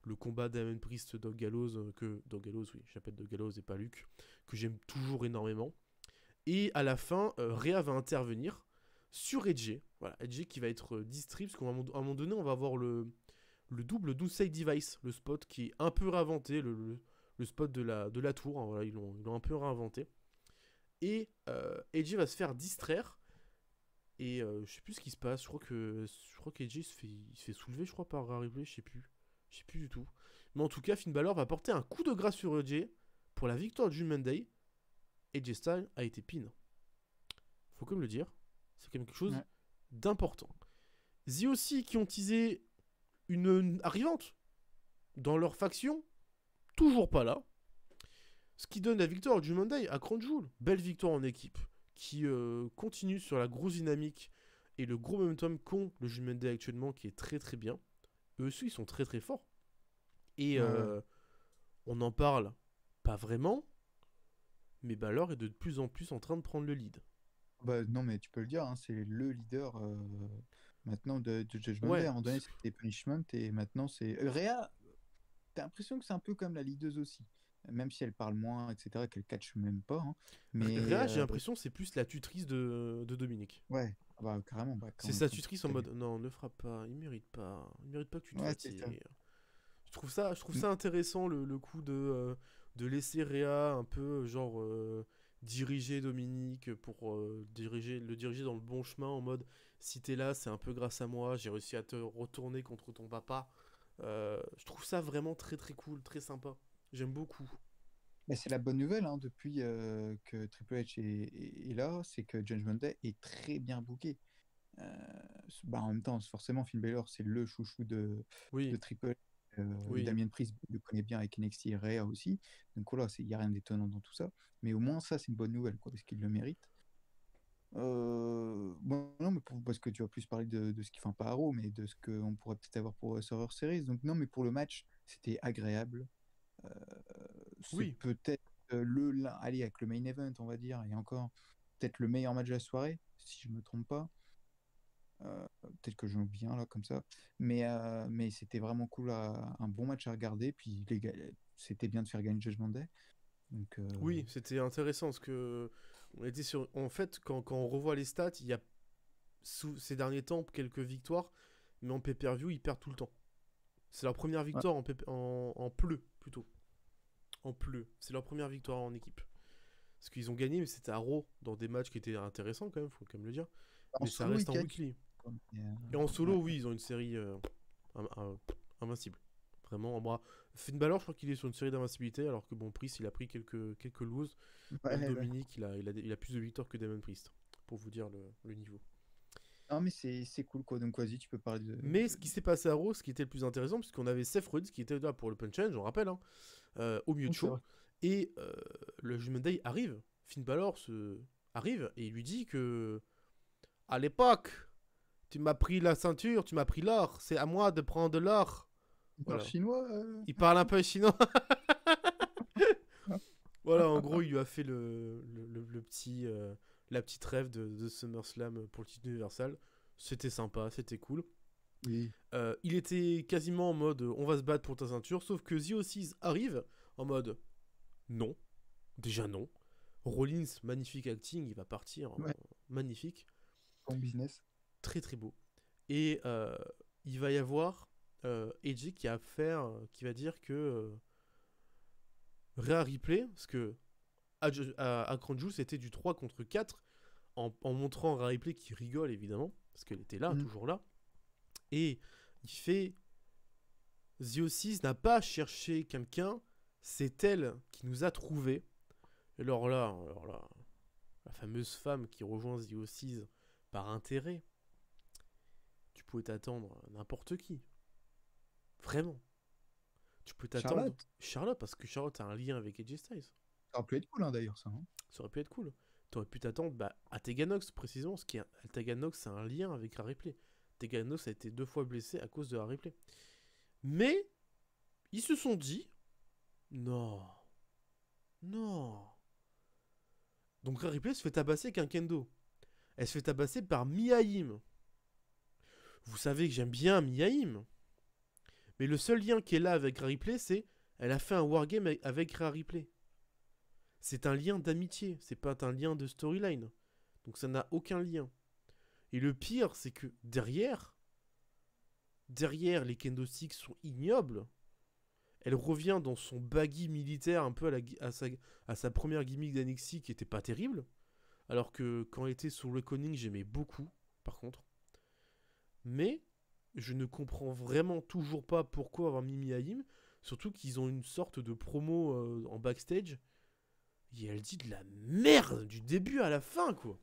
Le combat Damien Priest, Doug Gallows, oui, j'appelle Doug Gallows et pas Luke, que j'aime toujours énormément. Et à la fin, Rhea va intervenir sur Edge. Voilà, Edge qui va être distrait, parce qu'à un moment donné, on va avoir le double Doomsday Device, le spot qui est un peu réinventé, le spot de la tour, hein, voilà, ils l'ont un peu réinventé. Et Edge va se faire distraire. Et je sais plus ce qui se passe. Je crois qu'Edge il se fait soulever, je crois, par Rhea Ripley, je sais plus du tout. Mais en tout cas, Finn Balor va porter un coup de grâce sur Edge pour la victoire du Judgment Day. Edge Styles a été pin. Faut quand même le dire. C'est quand même quelque chose d'important. The aussi qui ont teasé une arrivante dans leur faction. Toujours pas là. Ce qui donne la victoire du Judgment Day à Crown Jewel. Belle victoire en équipe. Qui continue sur la grosse dynamique et le gros momentum qu'ont le Judgment Day actuellement, qui est très très bien. Eux aussi, ils sont très très forts. Et on en parle pas vraiment, mais Balor est de plus en plus en train de prendre le lead. Bah, non, mais tu peux le dire, hein, c'est le leader maintenant de Judgment Day. À un moment donné, c'était Punishment et maintenant c'est. Rhea, t'as l'impression que c'est un peu comme la leaduse aussi. Même si elle parle moins, etc., qu'elle catch même pas. Hein. Mais Rhea, j'ai l'impression que c'est plus la tutrice de Dominique. Ouais, bah, carrément. Bah, c'est sa tutrice en mode non, ne frappe pas, il mérite pas que tu te fatigues. Je trouve ça intéressant le coup de laisser Rhea un peu genre diriger Dominique pour le diriger dans le bon chemin en mode si t'es là, c'est un peu grâce à moi, j'ai réussi à te retourner contre ton papa. Je trouve ça vraiment très très cool, très sympa. J'aime beaucoup. Mais c'est la bonne nouvelle hein, depuis que Triple H est là, c'est que Judgment Day est très bien booké. En même temps, forcément, Finn Balor, c'est le chouchou de Triple H. Damien Priest le connaît bien avec NXT et Rhea aussi. Donc voilà, il n'y a rien d'étonnant dans tout ça. Mais au moins, ça, c'est une bonne nouvelle, quoi, parce qu'il le mérite. Non, mais parce que tu vas plus parler de ce qu'il fait pas à Raw, mais de ce qu'on pourrait peut-être avoir pour Survivor Series. Donc non, mais pour le match, c'était agréable. C'est peut-être aller avec le main event, on va dire, et encore peut-être le meilleur match de la soirée, si je me trompe pas. Peut-être que j'en oublie un là comme ça, mais c'était vraiment cool, un bon match à regarder. Puis c'était bien de faire gagner Judgment Day. Donc, oui, c'était intéressant parce que on était sur. En fait, quand on revoit les stats, il y a ces derniers temps quelques victoires, mais en pay-per-view ils perdent tout le temps. C'est leur première victoire en pleu plutôt. En pleu, c'est leur première victoire en équipe. Parce qu'ils ont gagné, mais c'était à Raw dans des matchs qui étaient intéressants quand même, faut quand même le dire. Mais ça reste en weekly. Et en solo, oui, ils ont une série invincible. Vraiment, Finn Balor, je crois qu'il est sur une série d'invincibilité, alors que Priest, il a pris quelques loses. Dominique, il a plus de victoires que Damien Priest, pour vous dire le niveau. Non, mais c'est cool, quoi. Donc, vas-y, tu peux parler de. Mais ce qui s'est passé à Raw, ce qui était le plus intéressant, puisqu'on avait Seth Rollins qui était là pour le Punch Challenge, on rappelle, hein, au milieu de show. Et le Judgment Day arrive. Finn Balor arrive et il lui dit que à l'époque, tu m'as pris la ceinture, tu m'as pris l'or, c'est à moi de prendre l'or. Il parle chinois Il parle un peu chinois. Voilà, en gros, il lui a fait la petite rêve de SummerSlam pour le titre universal. C'était sympa, c'était cool. Oui. Il était quasiment en mode on va se battre pour ta ceinture, sauf que The Osis arrive en mode non, déjà non. Rollins, magnifique acting, il va partir, magnifique. Bon business. Très très beau. Et il va y avoir Edge qui va dire que Rhea Ripley, parce que à Crown Jewel c'était du 3 contre 4, en montrant Rhea Ripley qui rigole évidemment, parce qu'elle était là, toujours là. Et il fait The Osis n'a pas cherché quelqu'un, c'est elle qui nous a trouvés. Et alors là, la fameuse femme qui rejoint The Osis par intérêt, tu pouvais t'attendre à n'importe qui. Vraiment. Tu peux t'attendre. Charlotte, parce que Charlotte a un lien avec AJ Styles. Ça aurait pu être cool, hein, d'ailleurs, ça. Hein. Ça aurait pu être cool. T'aurais pu t'attendre à Tegan Nox, précisément, parce que Tegan Nox a un lien avec Rhea Ripley. Tegan Nox a été 2 fois blessé à cause de Rhea Ripley. Mais ils se sont dit non, non. Donc Rhea Ripley se fait tabasser avec un kendo. Elle se fait tabasser par Mia Yim. Vous savez que j'aime bien Mia Yim. Mais le seul lien qu'elle a avec Rhea Ripley, c'est elle a fait un wargame avec Rhea Ripley. C'est un lien d'amitié, c'est pas un lien de storyline. Donc ça n'a aucun lien. Et le pire, c'est que derrière, les kendo sticks sont ignobles. Elle revient dans son baggy militaire un peu à sa première gimmick d'NXT qui était pas terrible. Alors que quand elle était sur Reckoning, j'aimais beaucoup, par contre. Mais je ne comprends vraiment toujours pas pourquoi avoir mis Mia Yim. Surtout qu'ils ont une sorte de promo en backstage. Et elle dit de la merde du début à la fin, quoi.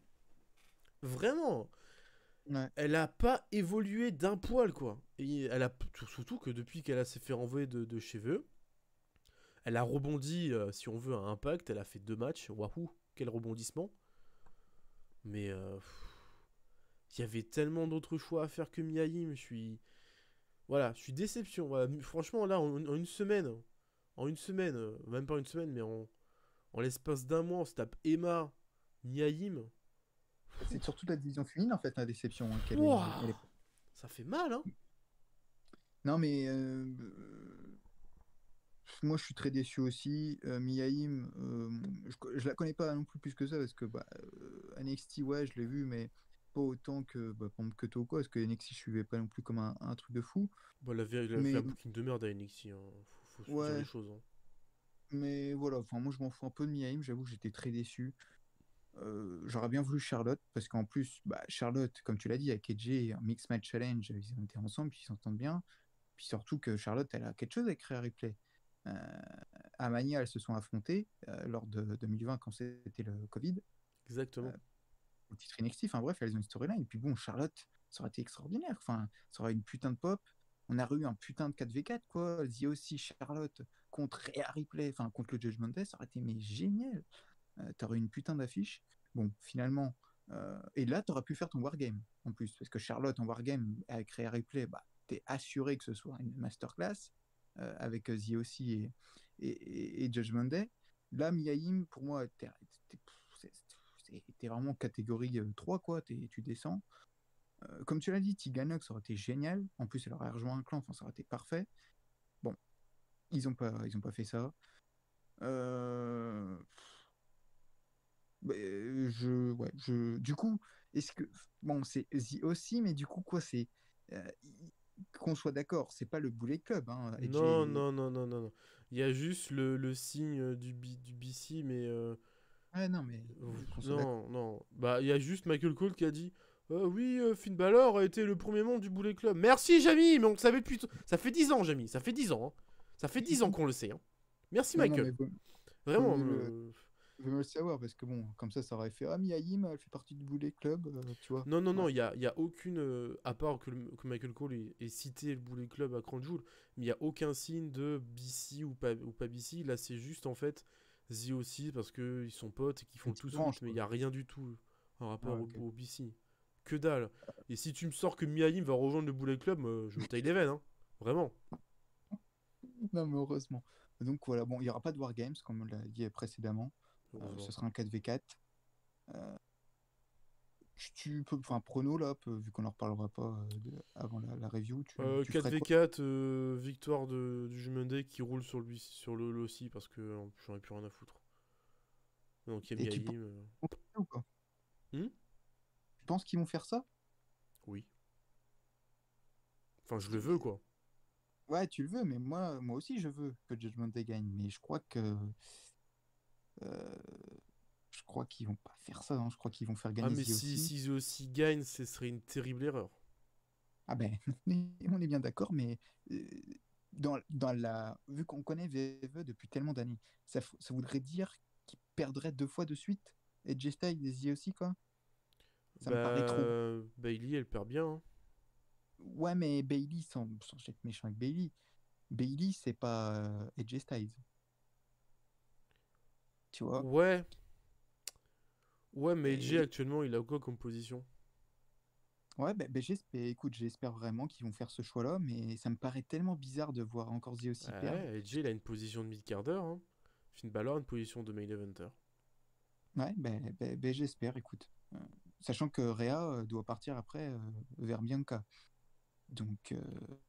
Vraiment. Ouais. Elle a pas évolué d'un poil, quoi. Et elle a surtout que depuis qu'elle s'est fait renvoyer de chez eux, elle a rebondi, si on veut, à Impact. Elle a fait 2 matchs. Wahou, quel rebondissement. Mais il y avait tellement d'autres choix à faire que Mia Yim. Voilà, je suis déception. Voilà. Franchement, là, en une semaine, même pas une semaine, mais en l'espace d'un mois, on se tape Emma, Mia Yim. C'est surtout la division féminine, en fait, la déception. Hein, Ouah, elle est... ça fait mal, hein. Non, mais moi, je suis très déçu aussi. Mia Yim, je la connais pas non plus que ça, parce que NXT, ouais, je l'ai vu, mais pas autant que, par exemple, que toi ou quoi, parce que NXT, je suivais pas non plus comme un truc de fou. Bah, elle a fait Mais un booking de merde à NXT, hein. Faut se dire les ouais, choses, hein. mais voilà, enfin, moi, je m'en fous un peu de Mia Yim, j'avoue que j'étais très déçu. J'aurais bien voulu Charlotte, parce qu'en plus, Charlotte, comme tu l'as dit, avec AJ, un Mix Match Challenge, ils ont été ensemble, puis ils s'entendent bien. Puis surtout que Charlotte, elle a quelque chose avec Rhea Ripley. À Mania, elles se sont affrontées lors de 2020, quand c'était le Covid, Exactement. au titre NXT. Enfin bref, elles ont une storyline. Et puis bon, Charlotte, ça aurait été extraordinaire. Enfin, ça aurait une putain de pop. On a eu un putain de 4v4, quoi. The aussi Charlotte contre Rhea Ripley, enfin contre le Judgment Day, ça aurait été mais génial. T'aurais eu une putain d'affiche. Bon, finalement, et là, t'aurais pu faire ton Wargame en plus, parce que Charlotte en Wargame avec Rhea Ripley, t'es assuré que ce soit une masterclass avec The aussi et Judgment Day. Là, Mia Yim, pour moi, t'es vraiment catégorie 3, quoi. Tu descends. Comme tu l'as dit, Tiganox, ça aurait été génial. En plus, elle aurait rejoint un clan, enfin, ça aurait été parfait. Bon, ils ont pas fait ça. Du coup, est-ce que bon, c'est The aussi, mais du coup quoi, c'est euh, qu'on soit d'accord, c'est pas le Bullet Club, hein. Non, non, non, non, non, non. Il y a juste le signe du BC, mais Ouais, non, mais qu'on soit d'accord. non, non. Bah, il y a juste Michael Cole qui a dit oui, Finn Balor a été le premier membre du Bullet Club. Merci, Jamie, mais on le savait depuis. Ça fait 10 ans, Jamie, ça fait 10 ans. Hein. Ça fait 10 ans qu'on le sait. Hein. Merci, Non, Michael. mais Vraiment. je veux le savoir parce que bon, comme ça aurait fait Mia Yim, elle fait partie du Bullet Club, tu vois. Non, non, non, Ouais. il y a aucune. À part que Michael Cole ait cité le Bullet Club à Crown Jewel, mais il n'y a aucun signe de BC ou pas BC. Là, c'est juste en fait The aussi parce qu'ils sont potes et qu'ils font Une tout petite de suite, branche, mais il quoi. n'y a rien du tout en rapport Ouais, ok. au BC. Que dalle. Et si tu me sors que Mia Yim va rejoindre le Bullet Club, je me taille les veines, hein. Vraiment. Non, mais heureusement. Donc voilà, bon, il n'y aura pas de Wargames, comme on l'a dit précédemment. Ce Heureusement. sera un 4v4. Euh, Tu peux, enfin, prono là, vu qu'on en reparlera pas avant la review, tu ferais quoi? 4v4, victoire du Jumende qui roule sur le aussi parce que j'en ai plus rien à foutre. Donc il y a Et Mia tu penses Yim. qu'ils vont faire ça ou pas? Hmm. Tu penses qu'ils vont faire ça? Oui. Enfin, je le veux, C'est- quoi. Ouais, tu le veux, mais moi aussi je veux que Judgment Day gagne, mais euh, je crois qu'ils vont pas faire ça, hein. Je crois qu'ils vont faire Ah, gagner mais The aussi. si The aussi gagne, ce serait une terrible erreur. Ah ben, on est bien d'accord, mais euh, vu qu'on connaît VVE depuis tellement d'années, ça voudrait dire qu'ils perdraient 2 fois de suite. Et J-Style et The aussi, quoi. Ça me paraît trop. Bailey, elle perd bien. Hein. Ouais, mais Bailey, sans être méchant avec Bailey, Bailey, c'est pas AJ Styles, tu vois. Ouais. Ouais, mais AJ Et actuellement, il a quoi comme position? Ouais, écoute, j'espère vraiment qu'ils vont faire ce choix-là, mais ça me paraît tellement bizarre de voir encore The aussi perdre. Ouais, AJ, il a une position de mid-carder. Hein. Finn Balor, une position de main eventer. Ouais, j'espère, écoute. Sachant que Rhea doit partir après vers Bianca. Donc,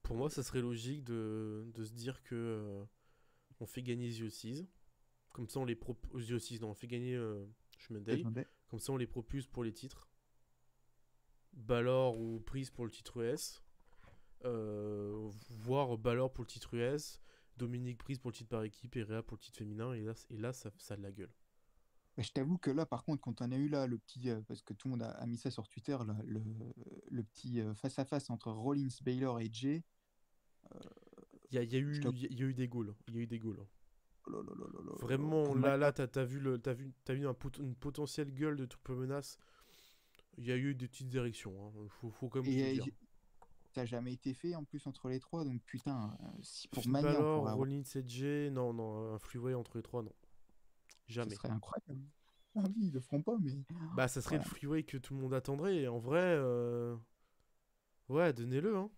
Pour moi, ça serait logique de se dire que on fait gagner The Aussies. Comme ça, on les propose. The Aussies, non, on fait gagner Judgment Day. Comme ça, on les propulse pour les titres. Balor ou Priest pour le titre US. Voire Balor pour le titre US. Dominique Priest pour le titre par équipe et Rhea pour le titre féminin. Et là ça a de la gueule. Je t'avoue que là, par contre, quand on a eu là le petit, parce que tout le monde a mis ça sur Twitter, là, le petit face-à-face entre Rollins, Baylor et Jay. Il y a eu des goals. Il y a eu des goals. Oh là. Vraiment, là, t'as vu une potentielle gueule de triple menace. Il y a eu des petites directions. Hein. Faut quand même le dire. Ça n'a jamais été fait en plus entre les trois, donc putain, si pour Finn Mania. Balor, Rollins et Jay, non, un freeway entre les trois, non. Jamais. Ce serait incroyable. Ah oui, ils le feront pas, mais. Bah, ça serait le freeway que tout le monde attendrait. Et en vrai, ouais, donnez-le. Hein.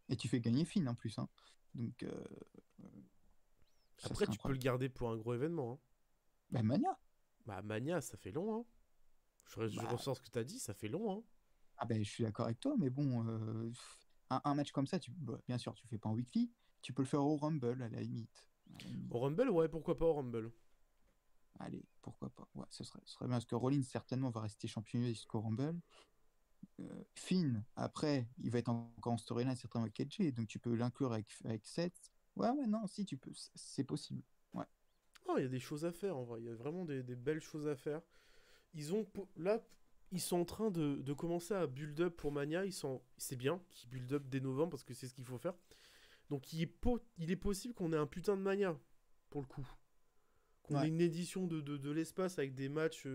Et tu fais gagner Finn en plus. Hein. Donc. Après, tu peux le garder pour un gros événement. Hein. Bah, Mania. Bah, Mania, ça fait long. Hein. Je ressors ce que t'as dit, ça fait long. Hein. Ah ben, je suis d'accord avec toi, mais bon, un match comme ça, bien sûr, tu fais pas en weekly. Tu peux le faire au Rumble, à la limite. Au Rumble, ouais, pourquoi pas au Rumble. Allez, pourquoi pas. Ouais, ce serait bien, parce que Rollins, certainement, va rester champion jusqu'au Rumble. Finn, après, il va être encore en storyline, certainement avec KJ, donc tu peux l'inclure avec Seth. Ouais, non, si, tu peux, c'est possible. Ouais. Oh, il y a des choses à faire, en vrai. Il y a vraiment des belles choses à faire. Là, ils sont en train de commencer à build up pour Mania. C'est bien qu'ils build up dès novembre, parce que c'est ce qu'il faut faire. Donc, il est possible qu'on ait un putain de Mania, pour le coup. Qu'on ait une édition de l'espace avec des matchs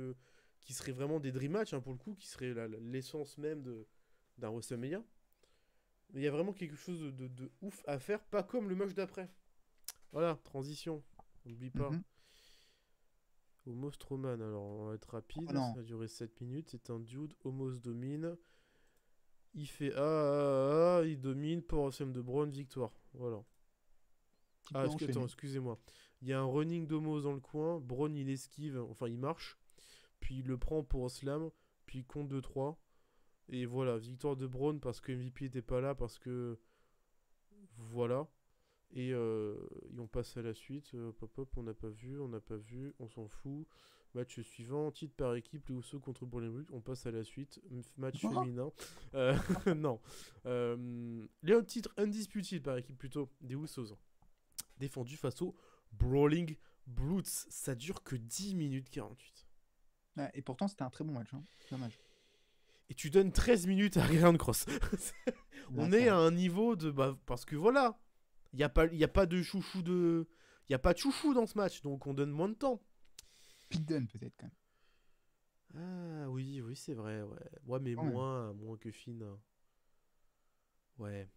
qui seraient vraiment des dream matchs, hein, pour le coup, qui seraient l'essence même d'un WrestleMania. Mais il y a vraiment quelque chose de ouf à faire, pas comme le match d'après. Voilà, transition. On n'oublie pas. Omos Strowman, alors on va être rapide. Ça va durer 7 minutes. C'est un dude. Omos domine. Il fait il domine. Power Slam de Braun, victoire. Voilà. Excusez-moi. Il y a un running d'Omos dans le coin. Braun il esquive, enfin il marche. Puis il le prend pour Slam. Puis il compte 2-3. Et voilà, victoire de Braun parce que MVP n'était pas là. Parce que. Voilà. Et on passe à la suite. On n'a pas vu, on s'en fout. Match suivant, titre par équipe, les Usos contre Brawling Brutes. On passe à la suite. Match féminin. Non. Les titres undisputed par équipe plutôt, des Usos. Défendu face au Brawling Brutes. Ça dure que 10 minutes 48. Ouais, et pourtant, c'était un très bon match. Hein. Dommage. Et tu donnes 13 minutes à Ryan Cross. On est à un niveau de... parce que voilà. Il n'y a pas de chouchou de... Il n'y a pas de chouchou dans ce match, donc on donne moins de temps. Pete Dunne, peut-être, quand même. Ah, oui, c'est vrai, ouais. Ouais, mais moins que Finn. Ouais.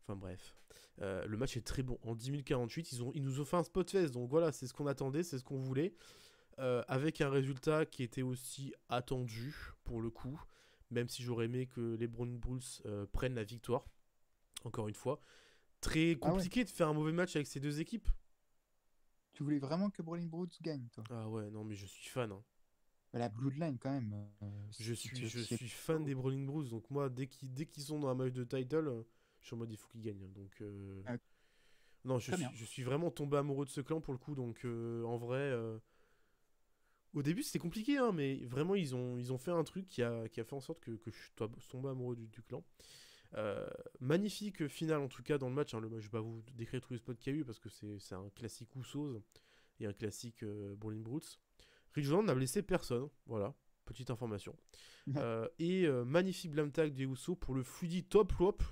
Enfin, bref. Le match est très bon. En 10 048, ils nous ont fait un spot fest, donc voilà, c'est ce qu'on attendait, c'est ce qu'on voulait. Avec un résultat qui était aussi attendu, pour le coup. Même si j'aurais aimé que les Brawling Bulls prennent la victoire. Encore une fois. Très compliqué de faire un mauvais match avec ces deux équipes. Tu voulais vraiment que Brawling Brutes gagne, toi? Ah ouais, non, mais je suis fan. Hein. La Bloodline, quand même. Je suis fan des Brawling Brutes, donc moi, dès qu'ils sont dans un match de title, je suis en mode il faut qu'ils gagnent. Donc, non, je suis vraiment tombé amoureux de ce clan pour le coup, donc en vrai... Au début, c'était compliqué, hein, mais vraiment, ils ont fait un truc qui a fait en sorte que je suis tombé amoureux du clan. Magnifique finale en tout cas dans le match. Hein. Je vais pas vous décrire tous les spots qu'il y a eu parce que c'est un classique Usos et un classique Brawling Brutes. Ridge Holland n'a blessé personne, voilà, petite information. Et magnifique blam tag des Usos pour le Fluidy top rope.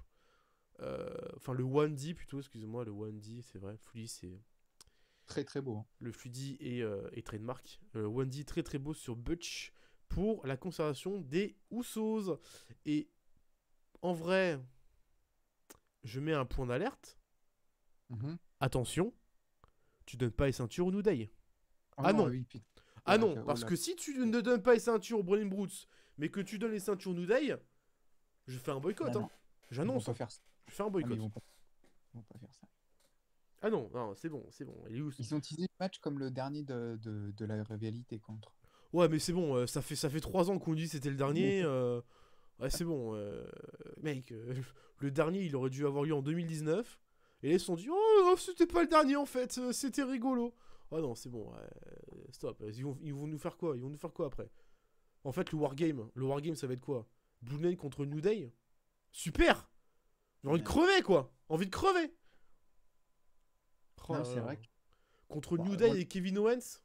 Enfin le 1D plutôt, excusez-moi, le 1D, c'est vrai, Fluidy c'est très très beau. Hein. Le Fluidy est trademark. 1D très très beau sur Butch pour la conservation des Usos. Et en vrai, je mets un point d'alerte. Attention, tu donnes pas les ceintures au New Day. Non. Oui, non, parce que si tu ne donnes pas les ceintures au Brawling Brutes, mais que tu donnes les ceintures au New Day, Je fais un boycott, Non, hein. non, ils vont J'annonce, pas hein. faire ça. Je fais un Ah, mais boycott. ils vont pas faire ça. Ah non, non, c'est bon, c'est bon. Il est où, Ils ont teasé le match comme le dernier de la rivalité contre. Ouais, mais c'est bon, ça fait 3 ans qu'on dit que c'était le dernier. Ouais, c'est bon. Mec, le dernier, il aurait dû avoir lieu en 2019. Et là, ils se sont dit, oh, c'était pas le dernier en fait, c'était rigolo. Ah non, c'est bon, stop. Ils vont nous faire quoi? Ils vont nous faire quoi après? En fait, le Wargame, ça va être quoi? Blue Night contre New Day? Super! J'ai envie de crever, quoi! Envie de crever! Oh Non, là c'est là. vrai que Contre bon, New Day et Kevin Owens?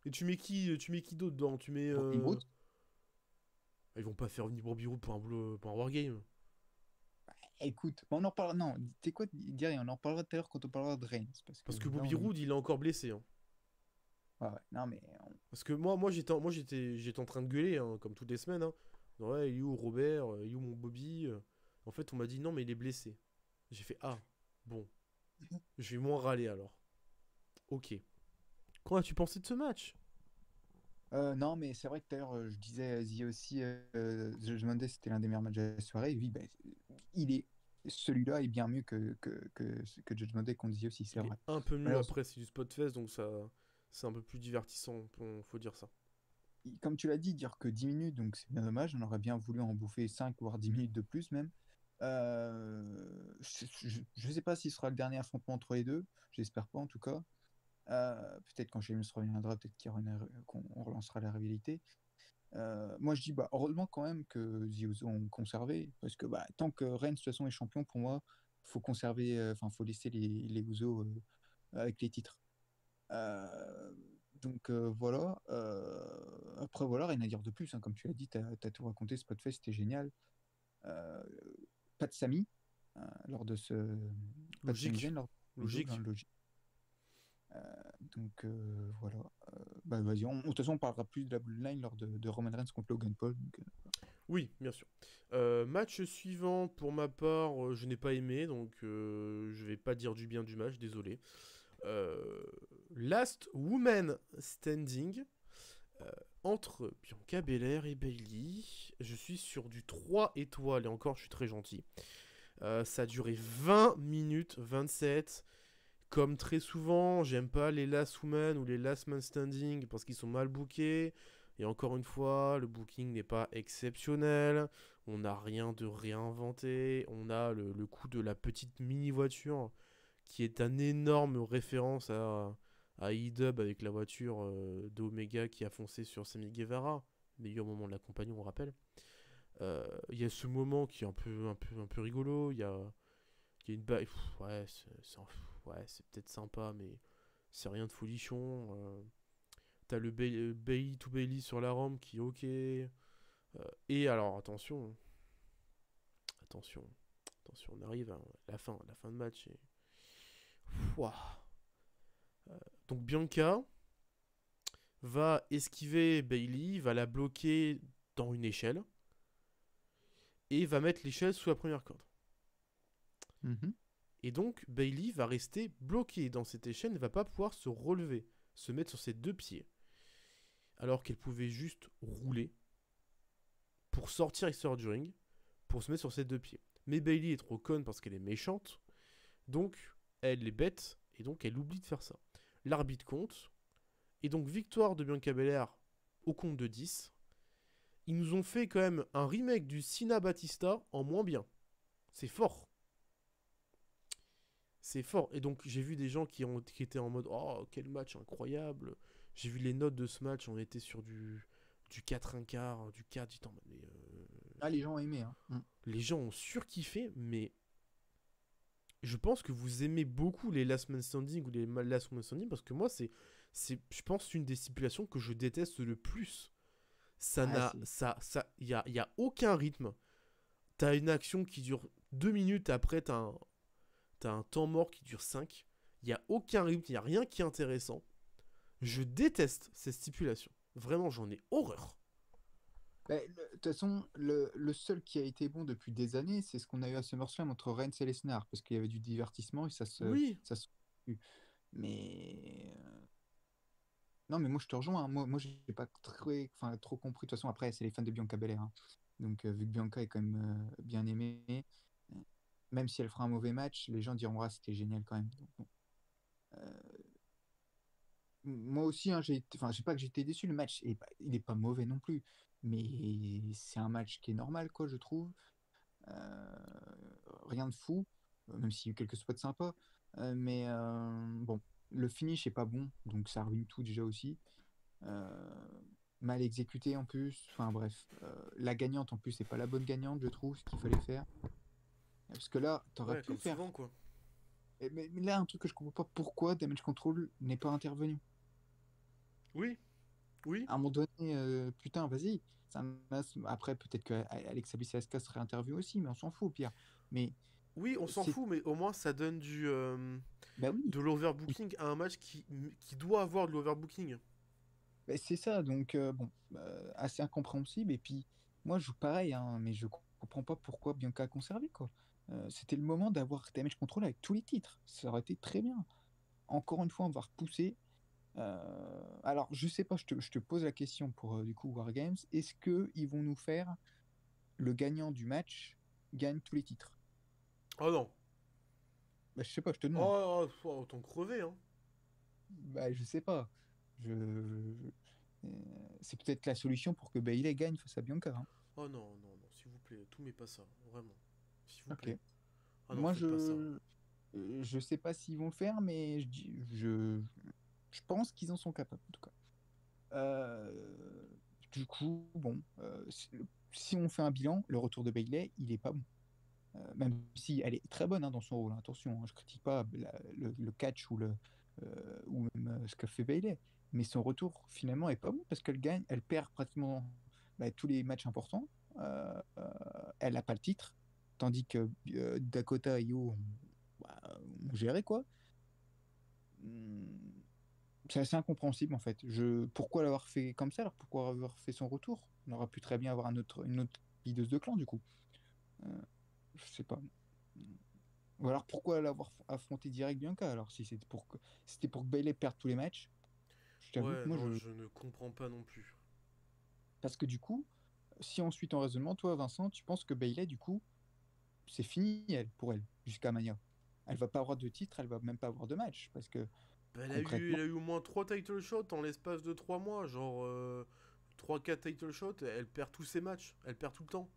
Et tu mets qui d'autre dedans? Tu mets. Bobby Roode, Ils vont pas faire venir Bobby Roode pour un Wargame. écoute, on en parlera. Non, tu sais quoi, dis rien, on en parlera tout à l'heure quand on parlera de Reigns. Parce que là, Bobby Roode, il est encore blessé. Hein. Ouais, non, mais Parce que moi j'étais en train de gueuler, hein, comme toutes les semaines. Hein. Ouais, il est où Robert? Il est où mon Bobby? En fait, on m'a dit non, mais il est blessé. J'ai fait ah, bon. Je vais moins râler alors. Ok. Qu'en as-tu pensé de ce match? non, mais c'est vrai que tout à l'heure, je disais Zia aussi, je me demandais si c'était l'un des meilleurs matchs de la soirée. Oui, ben, celui-là est bien mieux que Judgment Day qu'on disait aussi, c'est Il est vrai. un peu mieux Alors, après, c'est du Spotfest, donc ça, c'est un peu plus divertissant, faut dire ça. comme tu l'as dit, dire que 10 minutes, donc c'est bien dommage. On aurait bien voulu en bouffer 5 voire 10 minutes de plus même. Je sais pas si ce sera le dernier affrontement entre les deux. J'espère pas en tout cas. Peut-être quand Sheamus reviendra, peut-être qu'on relancera la rivalité. Moi je dis bah, heureusement quand même que The Usos ont conservé. Parce que bah, tant que Reigns de toute façon est champion, pour moi, faut conserver, faut laisser les Usos avec les titres. Euh, donc voilà. Après voilà, rien à dire de plus. Hein. Comme tu l'as dit, t'as tout raconté. Spotfest, c'était génial. Euh, pas de Sami lors de ce. Pas de Sami Logique. Zayn lors de Logique. logique. Donc voilà. Bah vas-y, de toute façon on parlera plus de la Bloodline lors de Roman Reigns contre Logan Paul. Donc, Oui, bien sûr. Match suivant, pour ma part, je n'ai pas aimé, donc je vais pas dire du bien du match, désolé. Last Woman Standing entre Bianca Belair et Bayley. Je suis sur du 3 étoiles, et encore, je suis très gentil. Ça a duré 20 minutes, 27. Comme très souvent, j'aime pas les Last Women ou les Last Man Standing parce qu'ils sont mal bookés. Et encore une fois, le booking n'est pas exceptionnel. On n'a rien de réinventé. On a le coup de la petite mini-voiture qui est un énorme référence à E-Dub avec la voiture d'Omega qui a foncé sur Sammy Guevara. Meilleur moment de la compagnie, on rappelle. Il y a ce moment qui est un peu rigolo. Il y a une baille. Ouais, c'est peut-être sympa, mais c'est rien de folichon. T'as le Bailey to Bailey sur la rampe qui est ok. Et alors, attention, on arrive à la fin de match. Et... Ouah. Donc Bianca va esquiver Bailey, va la bloquer dans une échelle et va mettre l'échelle sous la première corde. Et donc Bailey va rester bloquée dans cette échelle, ne va pas pouvoir se relever, se mettre sur ses deux pieds. Alors qu'elle pouvait juste rouler pour sortir extérieur du ring, pour se mettre sur ses deux pieds. Mais Bailey est trop conne parce qu'elle est méchante, donc elle est bête, et donc elle oublie de faire ça. L'arbitre compte, et donc victoire de Bianca Belair au compte de 10. Ils nous ont fait quand même un remake du Cena Batista en moins bien. C'est fort. C'est fort. Et donc j'ai vu des gens qui étaient en mode « Oh, quel match incroyable !» J'ai vu les notes de ce match, on était sur du 4-1-4, du 4, du temps. Mais Ah, les gens ont aimé. Hein. Les gens ont surkiffé, mais je pense que vous aimez beaucoup les Last Man Standing ou les Last Woman Standing parce que moi, c'est je pense, une des stipulations que je déteste le plus. Il y a aucun rythme. T'as une action qui dure 2 minutes, après t'as un temps mort qui dure 5. Il y a aucun rythme, il y a rien qui est intéressant. Je déteste ces stipulations. Vraiment, j'en ai horreur. De toute façon, le seul qui a été bon depuis des années, c'est ce qu'on a eu à SummerSlam entre Reigns et Lesnar, parce qu'il y avait du divertissement et Oui. ça se... Mais Non, mais moi, je te rejoins, hein. Moi, j'ai pas trop compris. De toute façon, après, c'est les fans de Bianca Belair, hein. Donc, vu que Bianca est quand même bien aimée, euh, même si elle fera un mauvais match, les gens diront, ah, c'était génial quand même. Donc, bon. Euh, Moi aussi, hein, enfin, je sais pas que j'ai été déçu. Le match, il est pas mauvais non plus. Mais c'est un match qui est normal, quoi, je trouve. Euh, Rien de fou, même s'il y a eu quelques spots sympas. Bon, le finish est pas bon, donc ça ruine tout déjà aussi. Euh, Mal exécuté en plus. Enfin bref, la gagnante en plus, c'est pas la bonne gagnante, je trouve, ce qu'il fallait faire. Parce que là, t'aurais Ouais, pu comme faire. souvent, quoi. Mais là, un truc que je comprends pas, pourquoi Damage Control n'est pas intervenu. Oui, oui. À un moment donné, putain, vas-y. Après, peut-être que Alexa Bliss et Asuka seraient interviewées aussi, mais on s'en fout, Pierre. Mais Oui, on s'en c'est. fout, mais au moins ça donne Bah oui, de l'overbooking à un match qui doit avoir de l'overbooking. bah c'est ça. Donc, bon, assez incompréhensible. Et puis, moi, je joue pareil, hein, mais je comprends pas pourquoi Bianca a conservé, quoi. C'était le moment d'avoir Damage Control avec tous les titres. Ça aurait été très bien. Encore une fois, on va repousser. Alors, je sais pas, je te pose la question pour du coup Wargames. Est-ce que ils vont nous faire le gagnant du match gagne tous les titres? Oh non. Bah, je sais pas, je te demande. Oh, autant crever, hein. Bah, je sais pas. C'est peut-être la solution pour que Bailey gagne face à Bianca, hein. Oh non, non, non, s'il vous plaît, tout mais pas ça, vraiment. S'il vous Ok. plaît. Ah non, Moi, faites pas ça. je sais pas s'ils vont le faire, mais je pense qu'ils en sont capables, en tout cas. Du coup, bon, si on fait un bilan, le retour de Bailey, il est pas bon. Même si elle est très bonne, hein, dans son rôle, hein, attention, hein, je critique pas le catch ou même ce que fait Bailey, mais son retour finalement est pas bon parce qu'elle gagne, elle perd pratiquement tous les matchs importants. Elle n'a pas le titre, tandis que Dakota et Io ont géré, quoi. Hmm, c'est assez incompréhensible en fait. Pourquoi l'avoir fait comme ça, alors pourquoi avoir fait son retour? On aurait pu très bien avoir une autre leaduse de clan du coup. Euh, je sais pas. Ou alors pourquoi l'avoir affronté direct Bianca? Alors si c'était pour que Bailey perde tous les matchs, je t'avoue que Ouais, moi non, je. je ne comprends pas non plus. Parce que du coup, si on suit ton raisonnement, toi Vincent, tu penses que Bailey, du coup, c'est fini pour elle, jusqu'à Mania. Elle va pas avoir de titre, elle va même pas avoir de match. Parce que Bah, concrètement, elle a eu au moins 3 title shots en l'espace de 3 mois. Genre 3-4 title shots, elle perd tous ses matchs. Elle perd tout le temps.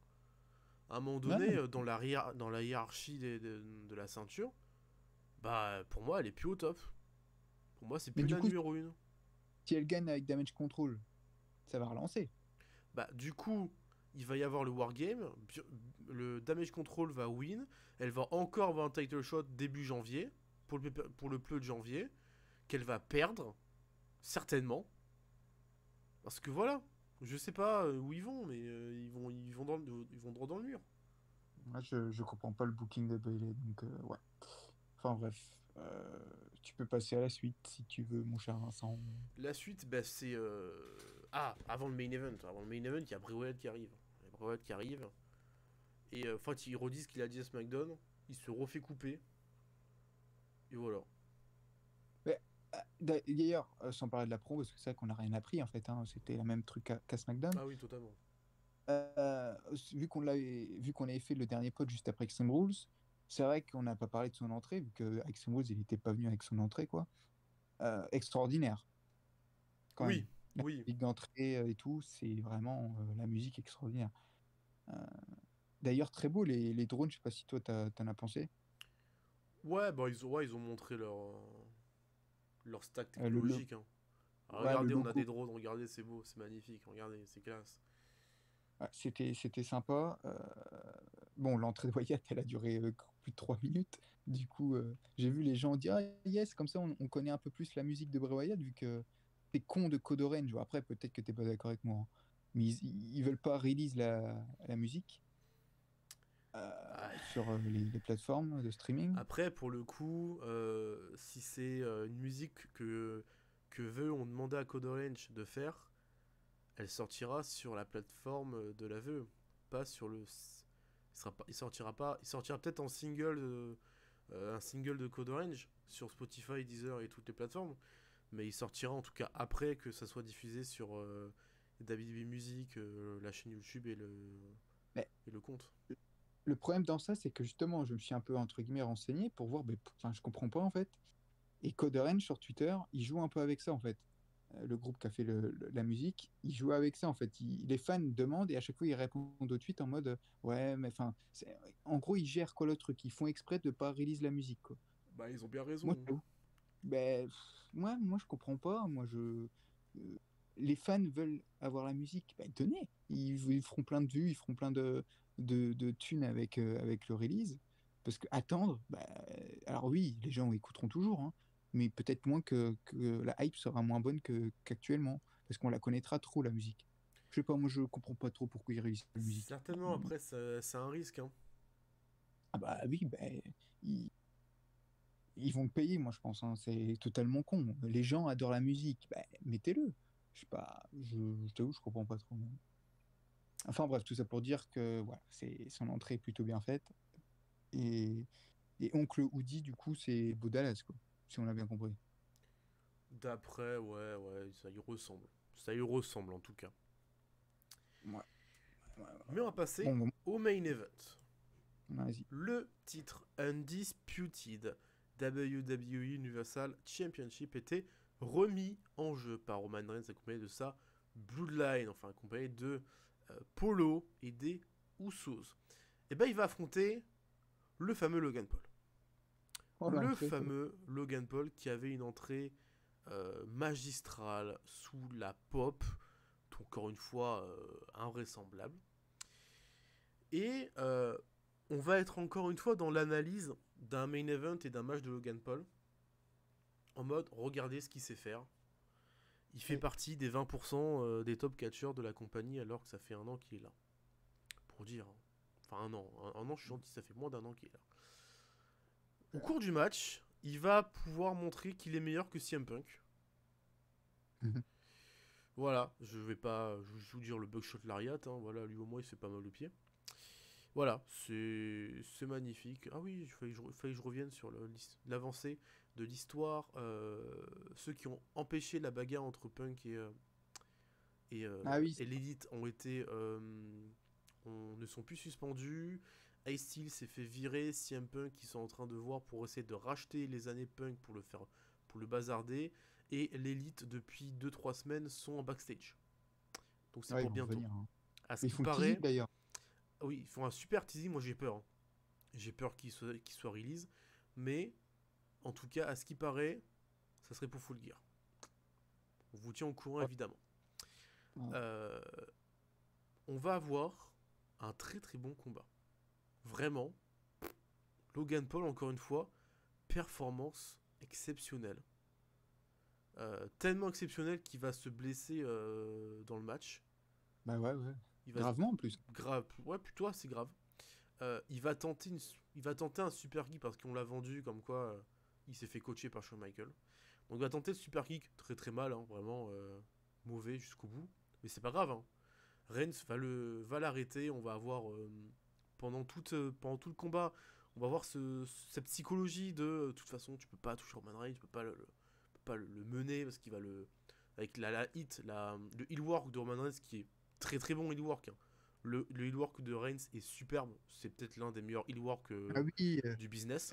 À un moment non, donné, non, dans la hiérarchie de la ceinture, bah pour moi, elle est plus au top. Pour moi, c'est mais plus du la coup, numéro 1. si elle gagne avec Damage Control, ça va relancer. Bah du coup, il va y avoir le Wargame. Le Damage Control va win. Elle va encore avoir un title shot début janvier. Pour le pleu de janvier. Qu'elle va perdre. Certainement. Parce que voilà, je sais pas où ils vont, mais ils vont droit dans le mur. Moi, je comprends pas le booking de Bailey, donc ouais. Enfin bref, tu peux passer à la suite si tu veux, mon cher Vincent. La suite, bah, c'est. Ah, avant le main event. Avant le main event, il y a Bray Wyatt qui arrive. Il y a Bray Wyatt qui arrive. Et en fait, ils redisent ce qu'il a dit à SmackDown. Il se refait couper. Et voilà. Mais, d'ailleurs, sans parler de la pro, parce que c'est vrai qu'on n'a rien appris en fait, hein, c'était le même truc qu'à SmackDown. Ah oui, totalement. Vu qu'on avait fait le dernier pod juste après Extreme Rules, c'est vrai qu'on n'a pas parlé de son entrée, vu que Extreme Rules, il n'était pas venu avec son entrée, quoi. Extraordinaire, quand même. Oui, La oui. musique d'entrée et tout, c'est vraiment la musique extraordinaire. Euh, D'ailleurs, très beau, les drones, je sais pas si toi t'en as pensé. Ouais, bah ils ont montré leur stack Le, lo- technologique. Hein. Ah, ouais, le regardez, on a des logo, drones. Regardez, c'est beau, c'est magnifique. Regardez, c'est classe. ouais, c'était sympa. Bon, l'entrée de Wyatt, elle a duré plus de 3 minutes. Du coup, j'ai vu les gens dire ah, yes, comme ça on connaît un peu plus la musique de Bray Wyatt, vu que t'es con de Code Orange. Bon, après, peut-être que t'es pas d'accord avec moi, hein. Mais ils veulent pas release la musique Ah, sur les plateformes de streaming. après, pour le coup, si c'est une musique que VE ont demandé à Code Orange de faire, elle sortira sur la plateforme de la VE, pas sur le. Il sortira pas. Il sortira peut-être en single, un single de Code Orange sur Spotify, Deezer et toutes les plateformes, mais il sortira en tout cas après que ça soit diffusé sur WWE Music, la chaîne YouTube Mais et le compte. le problème dans ça, c'est que justement, je me suis un peu, entre guillemets, renseigné pour voir, enfin, je comprends pas en fait. Et Code Orange sur Twitter, il joue un peu avec ça en fait. Le groupe qui a fait la musique, il joue avec ça en fait. Les fans demandent et à chaque fois ils répondent au tweet en mode ouais, mais enfin, en gros, ils gèrent quoi le truc. Ils font exprès de pas release la musique quoi. Bah, ils ont bien Moi, raison. moi, je comprends pas. Les fans veulent avoir la musique, tenez, ils feront plein de vues, ils feront plein de thunes avec le release. Parce que attendre, alors oui, les gens écouteront toujours, hein, mais peut-être moins que la hype sera moins bonne qu'actuellement, parce qu'on la connaîtra trop, la musique. Je sais pas, moi je comprends pas trop pourquoi ils réalisent la musique. Certainement, après, c'est un risque. Hein. Ah bah oui, ils, ils vont le payer, moi je pense, hein, c'est totalement con. Les gens adorent la musique, mettez-le. Je sais pas, je t'avoue, je comprends pas trop. Enfin bref, tout ça pour dire que voilà, son entrée est plutôt bien faite. Et, et Oncle Woody, du coup, c'est beau Dallas, quoi, si on l'a bien compris. D'après, ouais, ça y ressemble. Ça y ressemble en tout cas. Ouais. Mais on va passer Bon, au main event. vas-y. Le titre Undisputed WWE Universal Championship était remis en jeu par Roman Reigns accompagné de sa Bloodline, enfin accompagné de Polo et des Usos. Et ben il va affronter le fameux Logan Paul. Oh, Le l'entrée, quoi. fameux Logan Paul qui avait une entrée magistrale sous la pop, encore une fois invraisemblable. Et on va être encore une fois dans l'analyse d'un main event et d'un match de Logan Paul. En mode, regardez ce qu'il sait faire. Il fait partie des 20% des top catcheurs de la compagnie alors que ça fait un an qu'il est là. Pour dire. Hein. Enfin un an. Un an, je suis gentil, ça fait moins d'un an qu'il est là. Au cours du match, il va pouvoir montrer qu'il est meilleur que CM Punk. Voilà, je vais pas vous dire le Buckshot Lariat. Hein, voilà, lui au moins il se fait pas mal au pied. Voilà, c'est magnifique. Ah oui, il fallait que je revienne sur l'avancée de l'histoire. Ceux qui ont empêché la bagarre entre Punk Ah oui, et l'élite ne sont plus suspendus. Ace Steel s'est fait virer. CM Punk, ils sont en train de voir pour essayer de racheter les années Punk pour le bazarder. Et l'élite, depuis 2-3 semaines, sont en backstage. Donc c'est ouais, pour ils vont bientôt. venir, hein. À ce Mais ils qui font le paraît, teasing d'ailleurs. oui, ils font un super teasing. Moi j'ai peur. Hein. J'ai peur qu'il soit release. Mais en tout cas, à ce qui paraît, ça serait pour Full Gear. On vous tient au courant Ouais. évidemment. Ouais. On va avoir un très très bon combat. Vraiment. Logan Paul, encore une fois, performance exceptionnelle. Tellement exceptionnelle qu'il va se blesser dans le match. Ouais. Il va Gravement en plus. grave, ouais, plutôt assez grave. Il va tenter un super kick parce qu'on l'a vendu comme quoi il s'est fait coacher par Shawn Michaels. Donc il va tenter le super kick très très mal, hein, vraiment mauvais jusqu'au bout. Mais c'est pas grave. Hein. Reigns va l'arrêter. On va avoir pendant tout le combat, on va voir cette psychologie de toute façon tu peux pas toucher Roman Reigns, tu peux pas le mener parce qu'il va avec la hit, le heel work de Roman Reigns qui est très très bon heel work. Hein. Le heel work de Reigns est superbe. C'est peut-être l'un des meilleurs heel work Ah oui, du business.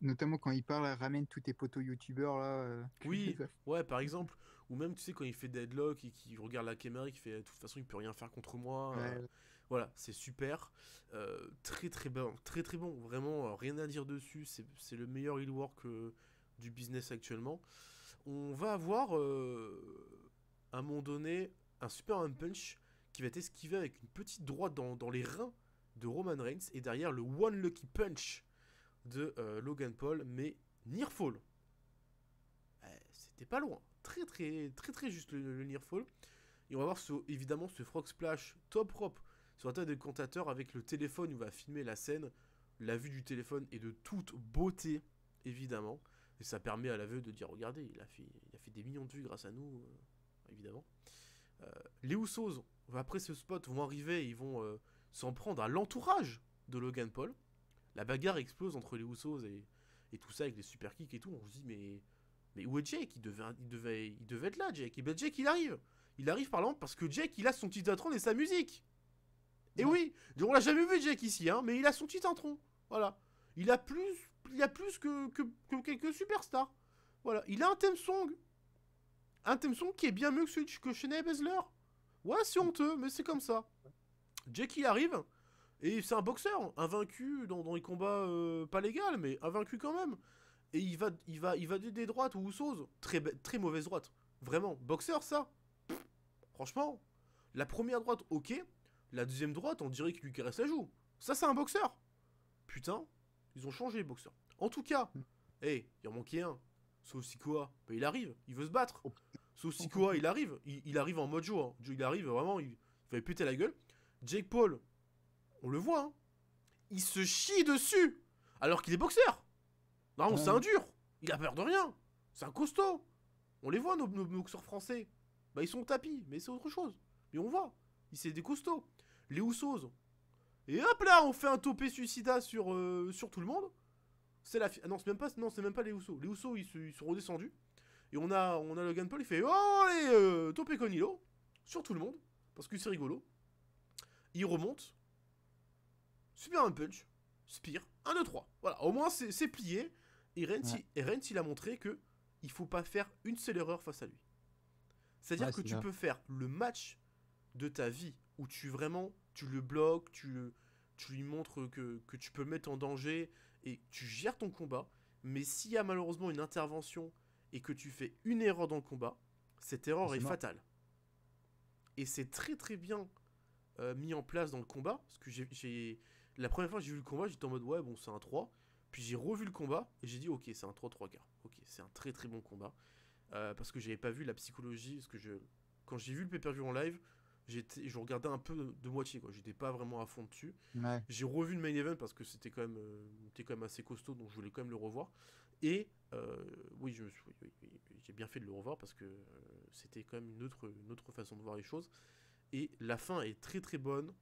notamment quand il parle, ramène tous tes potos youtubeurs là. Oui, ouais, par exemple. Ou même, tu sais, quand il fait deadlock et qu'il regarde la caméra et qu'il fait de toute façon, il peut rien faire contre moi. Ouais. Voilà, c'est super. Très très bon. Très très bon. Vraiment, rien à dire dessus. C'est le meilleur heel work du business actuellement. On va avoir, à un moment donné, un super arm punch qui va être esquivé avec une petite droite dans les reins de Roman Reigns. Et derrière, le One Lucky Punch de Logan Paul, mais near fall. C'était pas loin. Très très très très juste le near fall. Et on va voir évidemment ce frog splash top propre sur la table de commentateur avec le téléphone où il va filmer la scène. La vue du téléphone est de toute beauté, évidemment. Et ça permet à l'aveu de dire regardez, il a fait des millions de vues grâce à nous, évidemment. Les Usos, après ce spot, vont arriver et ils vont s'en prendre à l'entourage de Logan Paul. La bagarre explose entre les Usos et tout ça avec les super kicks et tout. On se dit mais Mais où est Jake? Il devait être là, Jake. Et ben Jake, il arrive. Il arrive par exemple parce que Jake, il a son petit intron et sa musique. Et oui, on l'a jamais vu Jake ici, hein, mais il a son petit intron. Voilà. Il a plus que quelques superstars. Voilà. Il a un theme song. Un theme song qui est bien mieux que celui que Shayna Baszler. Ouais, c'est honteux, mais c'est comme ça. Jake, il arrive. Et c'est un boxeur, invaincu dans les combats pas légaux, mais invaincu quand même. Et il va des droites ou Usos. Très mauvaise droite. Vraiment. Boxeur, ça. Franchement. La première droite, ok. La deuxième droite, on dirait qu'il lui caresse la joue. Ça, c'est un boxeur. Putain. Ils ont changé les boxeurs. En tout cas. Hey, il en manquait un. Sikoa, bah, il arrive. Il veut se battre. Sikoa, il arrive. Il arrive en mode Joe. Hein. Il arrive vraiment. Il va péter la gueule. Jake Paul. On le voit. Hein. Il se chie dessus. Alors qu'il est boxeur. Non, c'est un dur. Il a peur de rien. C'est un costaud. On les voit, nos boxeurs français. Bah, ils sont au tapis, mais c'est autre chose. Mais on voit. C'est des costauds. Les Usos. Et hop là, on fait un topé suicida sur tout le monde. C'est la ah, non, c'est même pas les Usos. Les Usos, ils sont redescendus. Et on a Logan Paul, il fait oh, allez, topé Conilo. Sur tout le monde. Parce que c'est rigolo. Il remonte. Super un punch. Spear. 1, 2, 3. Voilà, au moins c'est plié. Et Reigns, il a montré que il faut pas faire une seule erreur face à lui. C'est-à-dire que tu peux faire le match de ta vie où tu le bloques, tu lui montres que tu peux le mettre en danger et tu gères ton combat. Mais s'il y a malheureusement une intervention et que tu fais une erreur dans le combat, cette erreur est fatale. Et c'est très très bien mis en place dans le combat. Parce que la première fois que j'ai vu le combat, j'étais en mode ouais, bon, c'est un 3. Puis j'ai revu le combat et j'ai dit ok, c'est un 3-3 quarts. Ok, c'est un très très bon combat. Parce que j'avais pas vu la psychologie. Parce que quand j'ai vu le pay-per-view en live, je regardais un peu de moitié, quoi. J'étais pas vraiment à fond dessus. Ouais. J'ai revu le main event parce que c'était quand même assez costaud, donc je voulais quand même le revoir. Et oui, j'ai bien fait de le revoir parce que c'était quand même une autre façon de voir les choses. Et la fin est très très bonne.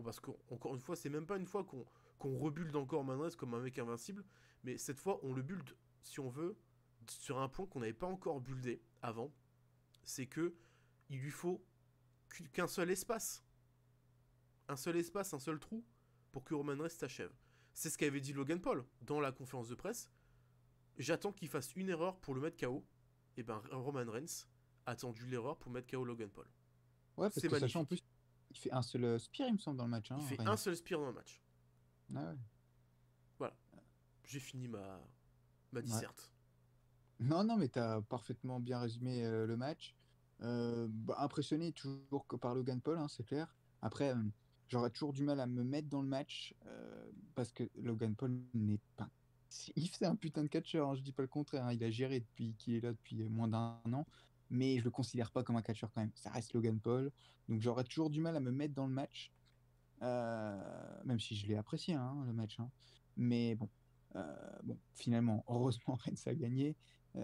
Parce qu'encore une fois, c'est même pas une fois qu'on rebuild encore Roman Reigns comme un mec invincible, mais cette fois, on le build, si on veut, sur un point qu'on n'avait pas encore buildé avant. C'est que il lui faut qu'un seul espace. Un seul trou pour que Roman Reigns s'achève. C'est ce qu'avait dit Logan Paul dans la conférence de presse. J'attends qu'il fasse une erreur pour le mettre KO. Et ben Roman Reigns a attendu l'erreur pour mettre KO Logan Paul. Ouais, parce que sachant en plus, il fait un seul spear, il me semble, dans le match. Hein, il fait un seul spear dans le match. Ah ouais. Voilà. J'ai fini ma disserte. Ouais. Non, mais t'as parfaitement bien résumé le match. Impressionné toujours par Logan Paul, hein, c'est clair. Après, j'aurais toujours du mal à me mettre dans le match parce que Logan Paul n'est pas... Il fait un putain de catcheur, hein, je dis pas le contraire. Hein, il a géré depuis qu'il est là depuis moins d'1 an. Mais je le considère pas comme un catcheur quand même. Ça reste Logan Paul. Donc j'aurais toujours du mal à me mettre dans le match. Même si je l'ai apprécié, hein, le match. Hein. Mais bon, finalement, heureusement, Reigns a gagné. À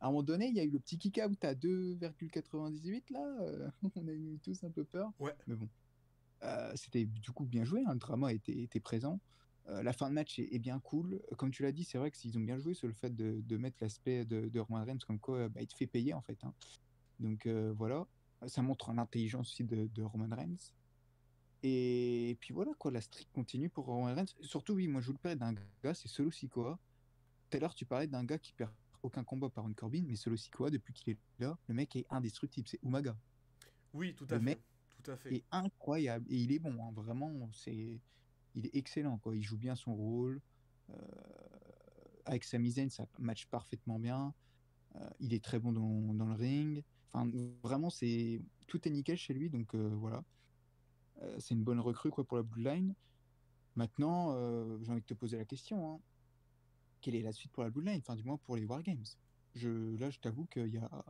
un moment donné, il y a eu le petit kick-out à 2,98 là. On a eu tous un peu peur. Ouais. Mais bon, c'était du coup bien joué. Hein, le drama était présent. La fin de match est bien cool. Comme tu l'as dit, c'est vrai que s'ils ont bien joué sur le fait de mettre l'aspect de Roman Reigns comme quoi il te fait payer en fait. Hein. Donc voilà, ça montre l'intelligence aussi de Roman Reigns. Et puis voilà quoi, la streak continue pour Roman Reigns. Surtout oui, moi je vous le parlais d'un gars, c'est Solo Sikoa. Tout à l'heure tu parlais d'un gars qui perd aucun combat par une Corbin, mais Solo Sikoa depuis qu'il est là, le mec est indestructible, c'est Umaga. Oui, tout à fait. Tout à fait. Est incroyable et il est bon, hein, vraiment, il est excellent quoi, il joue bien son rôle. Avec Sami Zayn, ça match parfaitement bien. Il est très bon dans le ring. Enfin, vraiment, tout est nickel chez lui, donc voilà. C'est une bonne recrue quoi pour la Bloodline. Maintenant, j'ai envie de te poser la question. Hein. Quelle est la suite pour la Bloodline? Enfin, du moins pour les Wargames. Là, je t'avoue qu'il y a...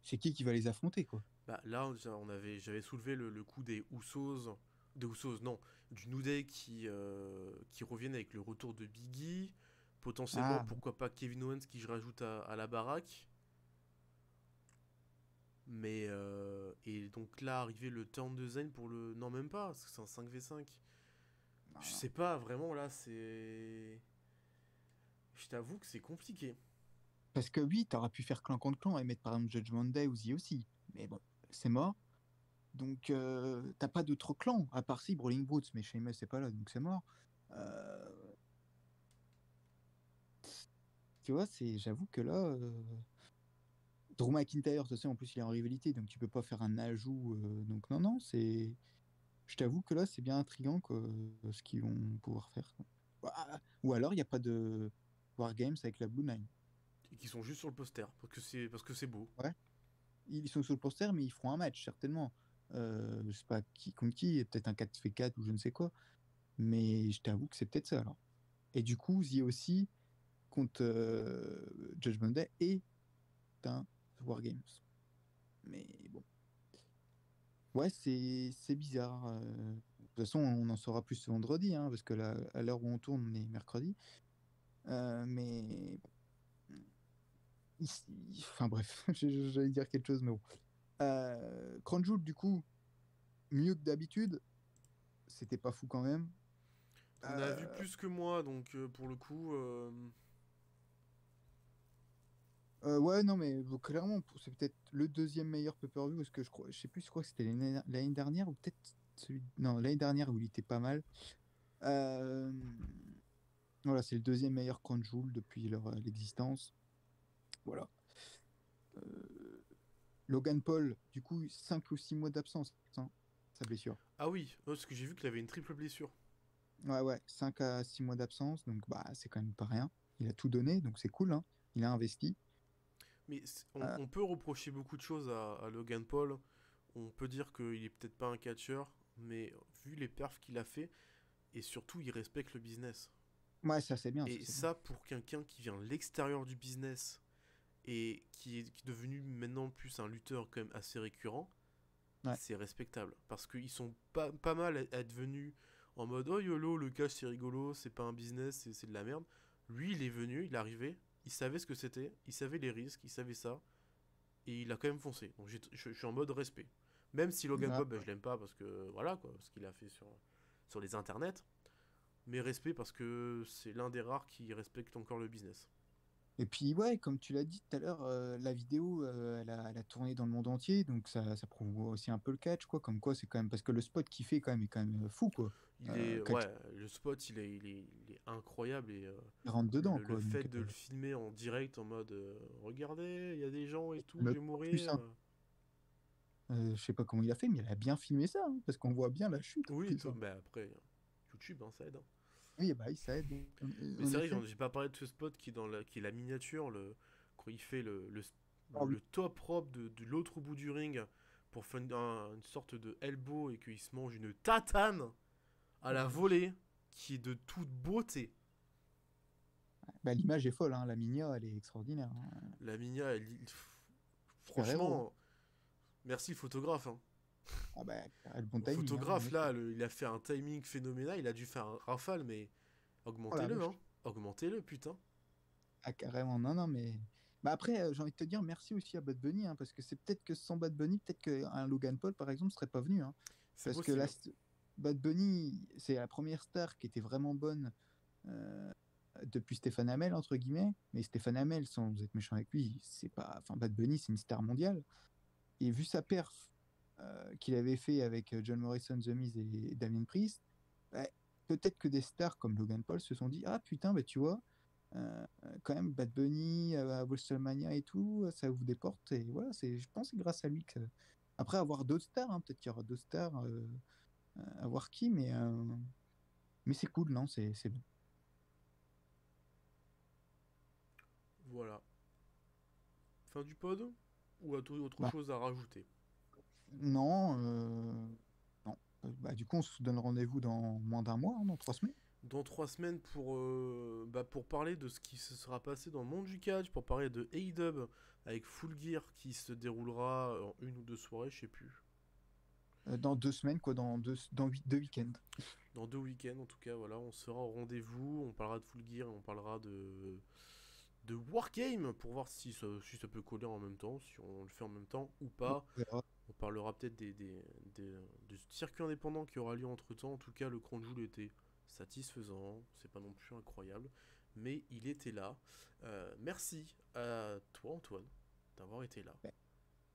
c'est qui va les affronter quoi? Bah, là, j'avais soulevé le coup des Usos... du New Day qui reviennent avec le retour de Biggie. Potentiellement, pourquoi pas Kevin Owens qui je rajoute à la baraque. Mais et donc là, arrivé le turn de Zayn pour le... Non, même pas, parce que c'est un 5v5. Je sais pas, vraiment, là, c'est... Je t'avoue que c'est compliqué. Parce que oui, t'aurais pu faire clan contre clan et mettre par exemple Judgment Day ou The aussi. Mais bon, c'est mort. Donc, t'as pas d'autres clans, à part si Brawling Brutes, mais Sheamus c'est pas là, donc c'est mort. Euh, Tu vois, j'avoue que là, Drew McIntyre, tu sais, en plus il est en rivalité, donc tu peux pas faire un ajout. Donc non, non, je t'avoue que là, c'est bien intriguant quoi, ce qu'ils vont pouvoir faire, quoi. Ou alors, il n'y a pas de Wargames avec la Blue Line. Et qui sont juste sur le poster, parce que c'est beau. Ouais. Ils sont sur le poster, mais ils feront un match, certainement. Je sais pas qui contre qui, peut-être un 4v4 ou je ne sais quoi. Mais je t'avoue que c'est peut-être ça alors. Et du coup, The aussi contre Judgment Day et un Wargames. Mais bon. Ouais, c'est bizarre. De toute façon, on en saura plus ce vendredi, hein, parce que là, à l'heure où on tourne, on est mercredi. Mais enfin bref, j'allais dire quelque chose, mais bon. Crown Jewel, du coup, mieux que d'habitude. C'était pas fou quand même. T'en as vu Euh, plus que moi, donc pour le coup. ouais, non, mais bon, clairement, c'est peut-être le deuxième meilleur pay-per-view, parce que je sais plus, je crois que c'était l'année dernière, ou peut-être non, l'année dernière où il était pas mal. Euh, voilà, c'est le deuxième meilleur Crown Jewel depuis l'existence. Voilà. Euh, Logan Paul, du coup, 5 ou 6 mois d'absence, hein, sa blessure. Ah oui, parce que j'ai vu qu'il avait une triple blessure. Ouais, ouais, 5 à 6 mois d'absence, donc bah, c'est quand même pas rien. Il a tout donné, donc c'est cool, hein. Il a investi. Mais Euh, on peut reprocher beaucoup de choses à Logan Paul. On peut dire qu'il est peut-être pas un catcheur, mais vu les perfs qu'il a fait, et surtout il respecte le business. ouais, ça c'est bien, ça Et c'est bien. ça, pour quelqu'un qui vient de l'extérieur du business et qui est devenu maintenant plus un lutteur quand même assez récurrent, Ouais. c'est respectable. Parce qu'ils sont pas mal à être venus en mode oh yolo, le cash c'est rigolo, c'est pas un business, c'est de la merde. Lui, il est venu, il est arrivé, il savait ce que c'était, il savait les risques, il savait ça, et il a quand même foncé. Donc je suis en mode respect. Même si Logan Ouais. Paul, je l'aime pas parce que voilà quoi, ce qu'il a fait sur les internets, mais respect parce que c'est l'un des rares qui respecte encore le business. Et puis, ouais, comme tu l'as dit tout à l'heure, la vidéo, elle a tourné dans le monde entier, donc ça prouve aussi un peu le catch, quoi. Comme quoi, c'est quand même. Parce que le spot qu'il fait, quand même, est quand même fou, quoi. Catch, Ouais, le spot il est incroyable et il rentre dedans, le quoi. fait Donc, de le filmer en direct en mode regardez, il y a des gens et tout, je le vais plus, mourir. hein. Je sais pas comment il a fait, mais il a bien filmé ça, hein, parce qu'on voit bien la chute en Oui, plus, hein. mais après, YouTube, hein, ça aide, hein. Oui, bah, ça aide, Mais en c'est vrai, effet. j'ai pas parlé de ce spot qui est la miniature, quand il fait Ah oui. le top rope de l'autre bout du ring pour faire une sorte de elbow et qu'il se mange une tatane à Oh la là là. volée qui est de toute beauté. Bah, l'image est folle, hein. La Minia, elle est extraordinaire, hein. La Minia, Super héros, hein. franchement, merci le photographe, hein. Ah bah, le bon Le timing, hein, en photographe, effet. là, il a fait un timing phénoménal. Il a dû faire un rafale, mais Oh la augmentez-le, vache. hein. Augmentez-le, putain. Ah, carrément, non, non, mais. Bah après, j'ai envie de te dire merci aussi à Bad Bunny, hein, parce que c'est peut-être que sans Bad Bunny, peut-être qu'un Logan Paul, par exemple, serait pas venu, hein. C'est Parce que là, possible. Bad Bunny, c'est la première star qui était vraiment bonne euh, depuis Stéphane Hamel, entre guillemets. Mais Stéphane Hamel, sans être méchant avec lui, c'est pas. Enfin, Bad Bunny, c'est une star mondiale. Et vu sa perf qu'il avait fait avec John Morrison, The Miz et Damien Priest, bah, peut-être que des stars comme Logan Paul se sont dit ah putain, bah tu vois. Quand même, Bad Bunny, à WrestleMania et tout, ça ouvre des portes. Et voilà, je pense que c'est grâce à lui que. Après, avoir d'autres stars, hein, peut-être qu'il y aura d'autres stars, à voir qui, mais c'est cool, non? C'est bien. Voilà. Fin du pod. Ou autre Bah, chose à rajouter? non, non. Bah, du coup, on se donne rendez-vous dans moins d'un mois, hein, dans 3 semaines. Dans 3 semaines pour parler de ce qui se sera passé dans le monde du catch, pour parler de AEW avec Full Gear qui se déroulera en une ou deux soirées, je sais plus. Dans 2 semaines, quoi, dans 2 week-ends. Dans 2 week-ends en tout cas, voilà, on sera au rendez-vous, on parlera de Full Gear et on parlera de Wargame pour voir si ça peut coller en même temps, si on le fait en même temps ou On pas. verra. On parlera peut-être du circuit indépendant qui aura lieu entre temps. En tout cas, le Crown Jewel était satisfaisant, c'est pas non plus incroyable. mais il était là. Merci à toi, Antoine, d'avoir été là.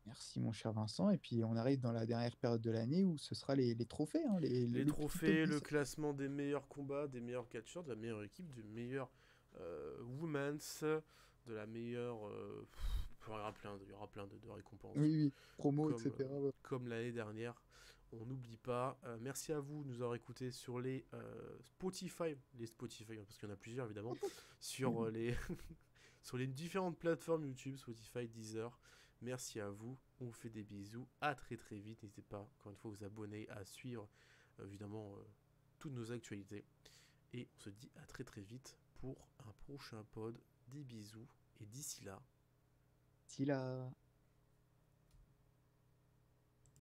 Merci mon cher Vincent. Et puis on arrive dans la dernière période de l'année où ce sera les trophées, hein, Les le petit trophées, top le 10. classement des meilleurs combats, des meilleurs catcheurs, de la meilleure équipe, du meilleur women's, de la meilleure. Il y aura plein de récompenses. Oui, oui, promo, Comme, etc. Ouais. comme l'année dernière. On n'oublie pas. Merci à vous de nous avoir écoutés sur les Spotify, parce qu'il y en a plusieurs évidemment, sur les sur les différentes plateformes YouTube, Spotify, Deezer. Merci à vous. On vous fait des bisous. À très très vite. N'hésitez pas, encore une fois, à vous abonner, à suivre évidemment toutes nos actualités. Et on se dit à très très vite pour un prochain pod. Des bisous. Et d'ici là. Si là.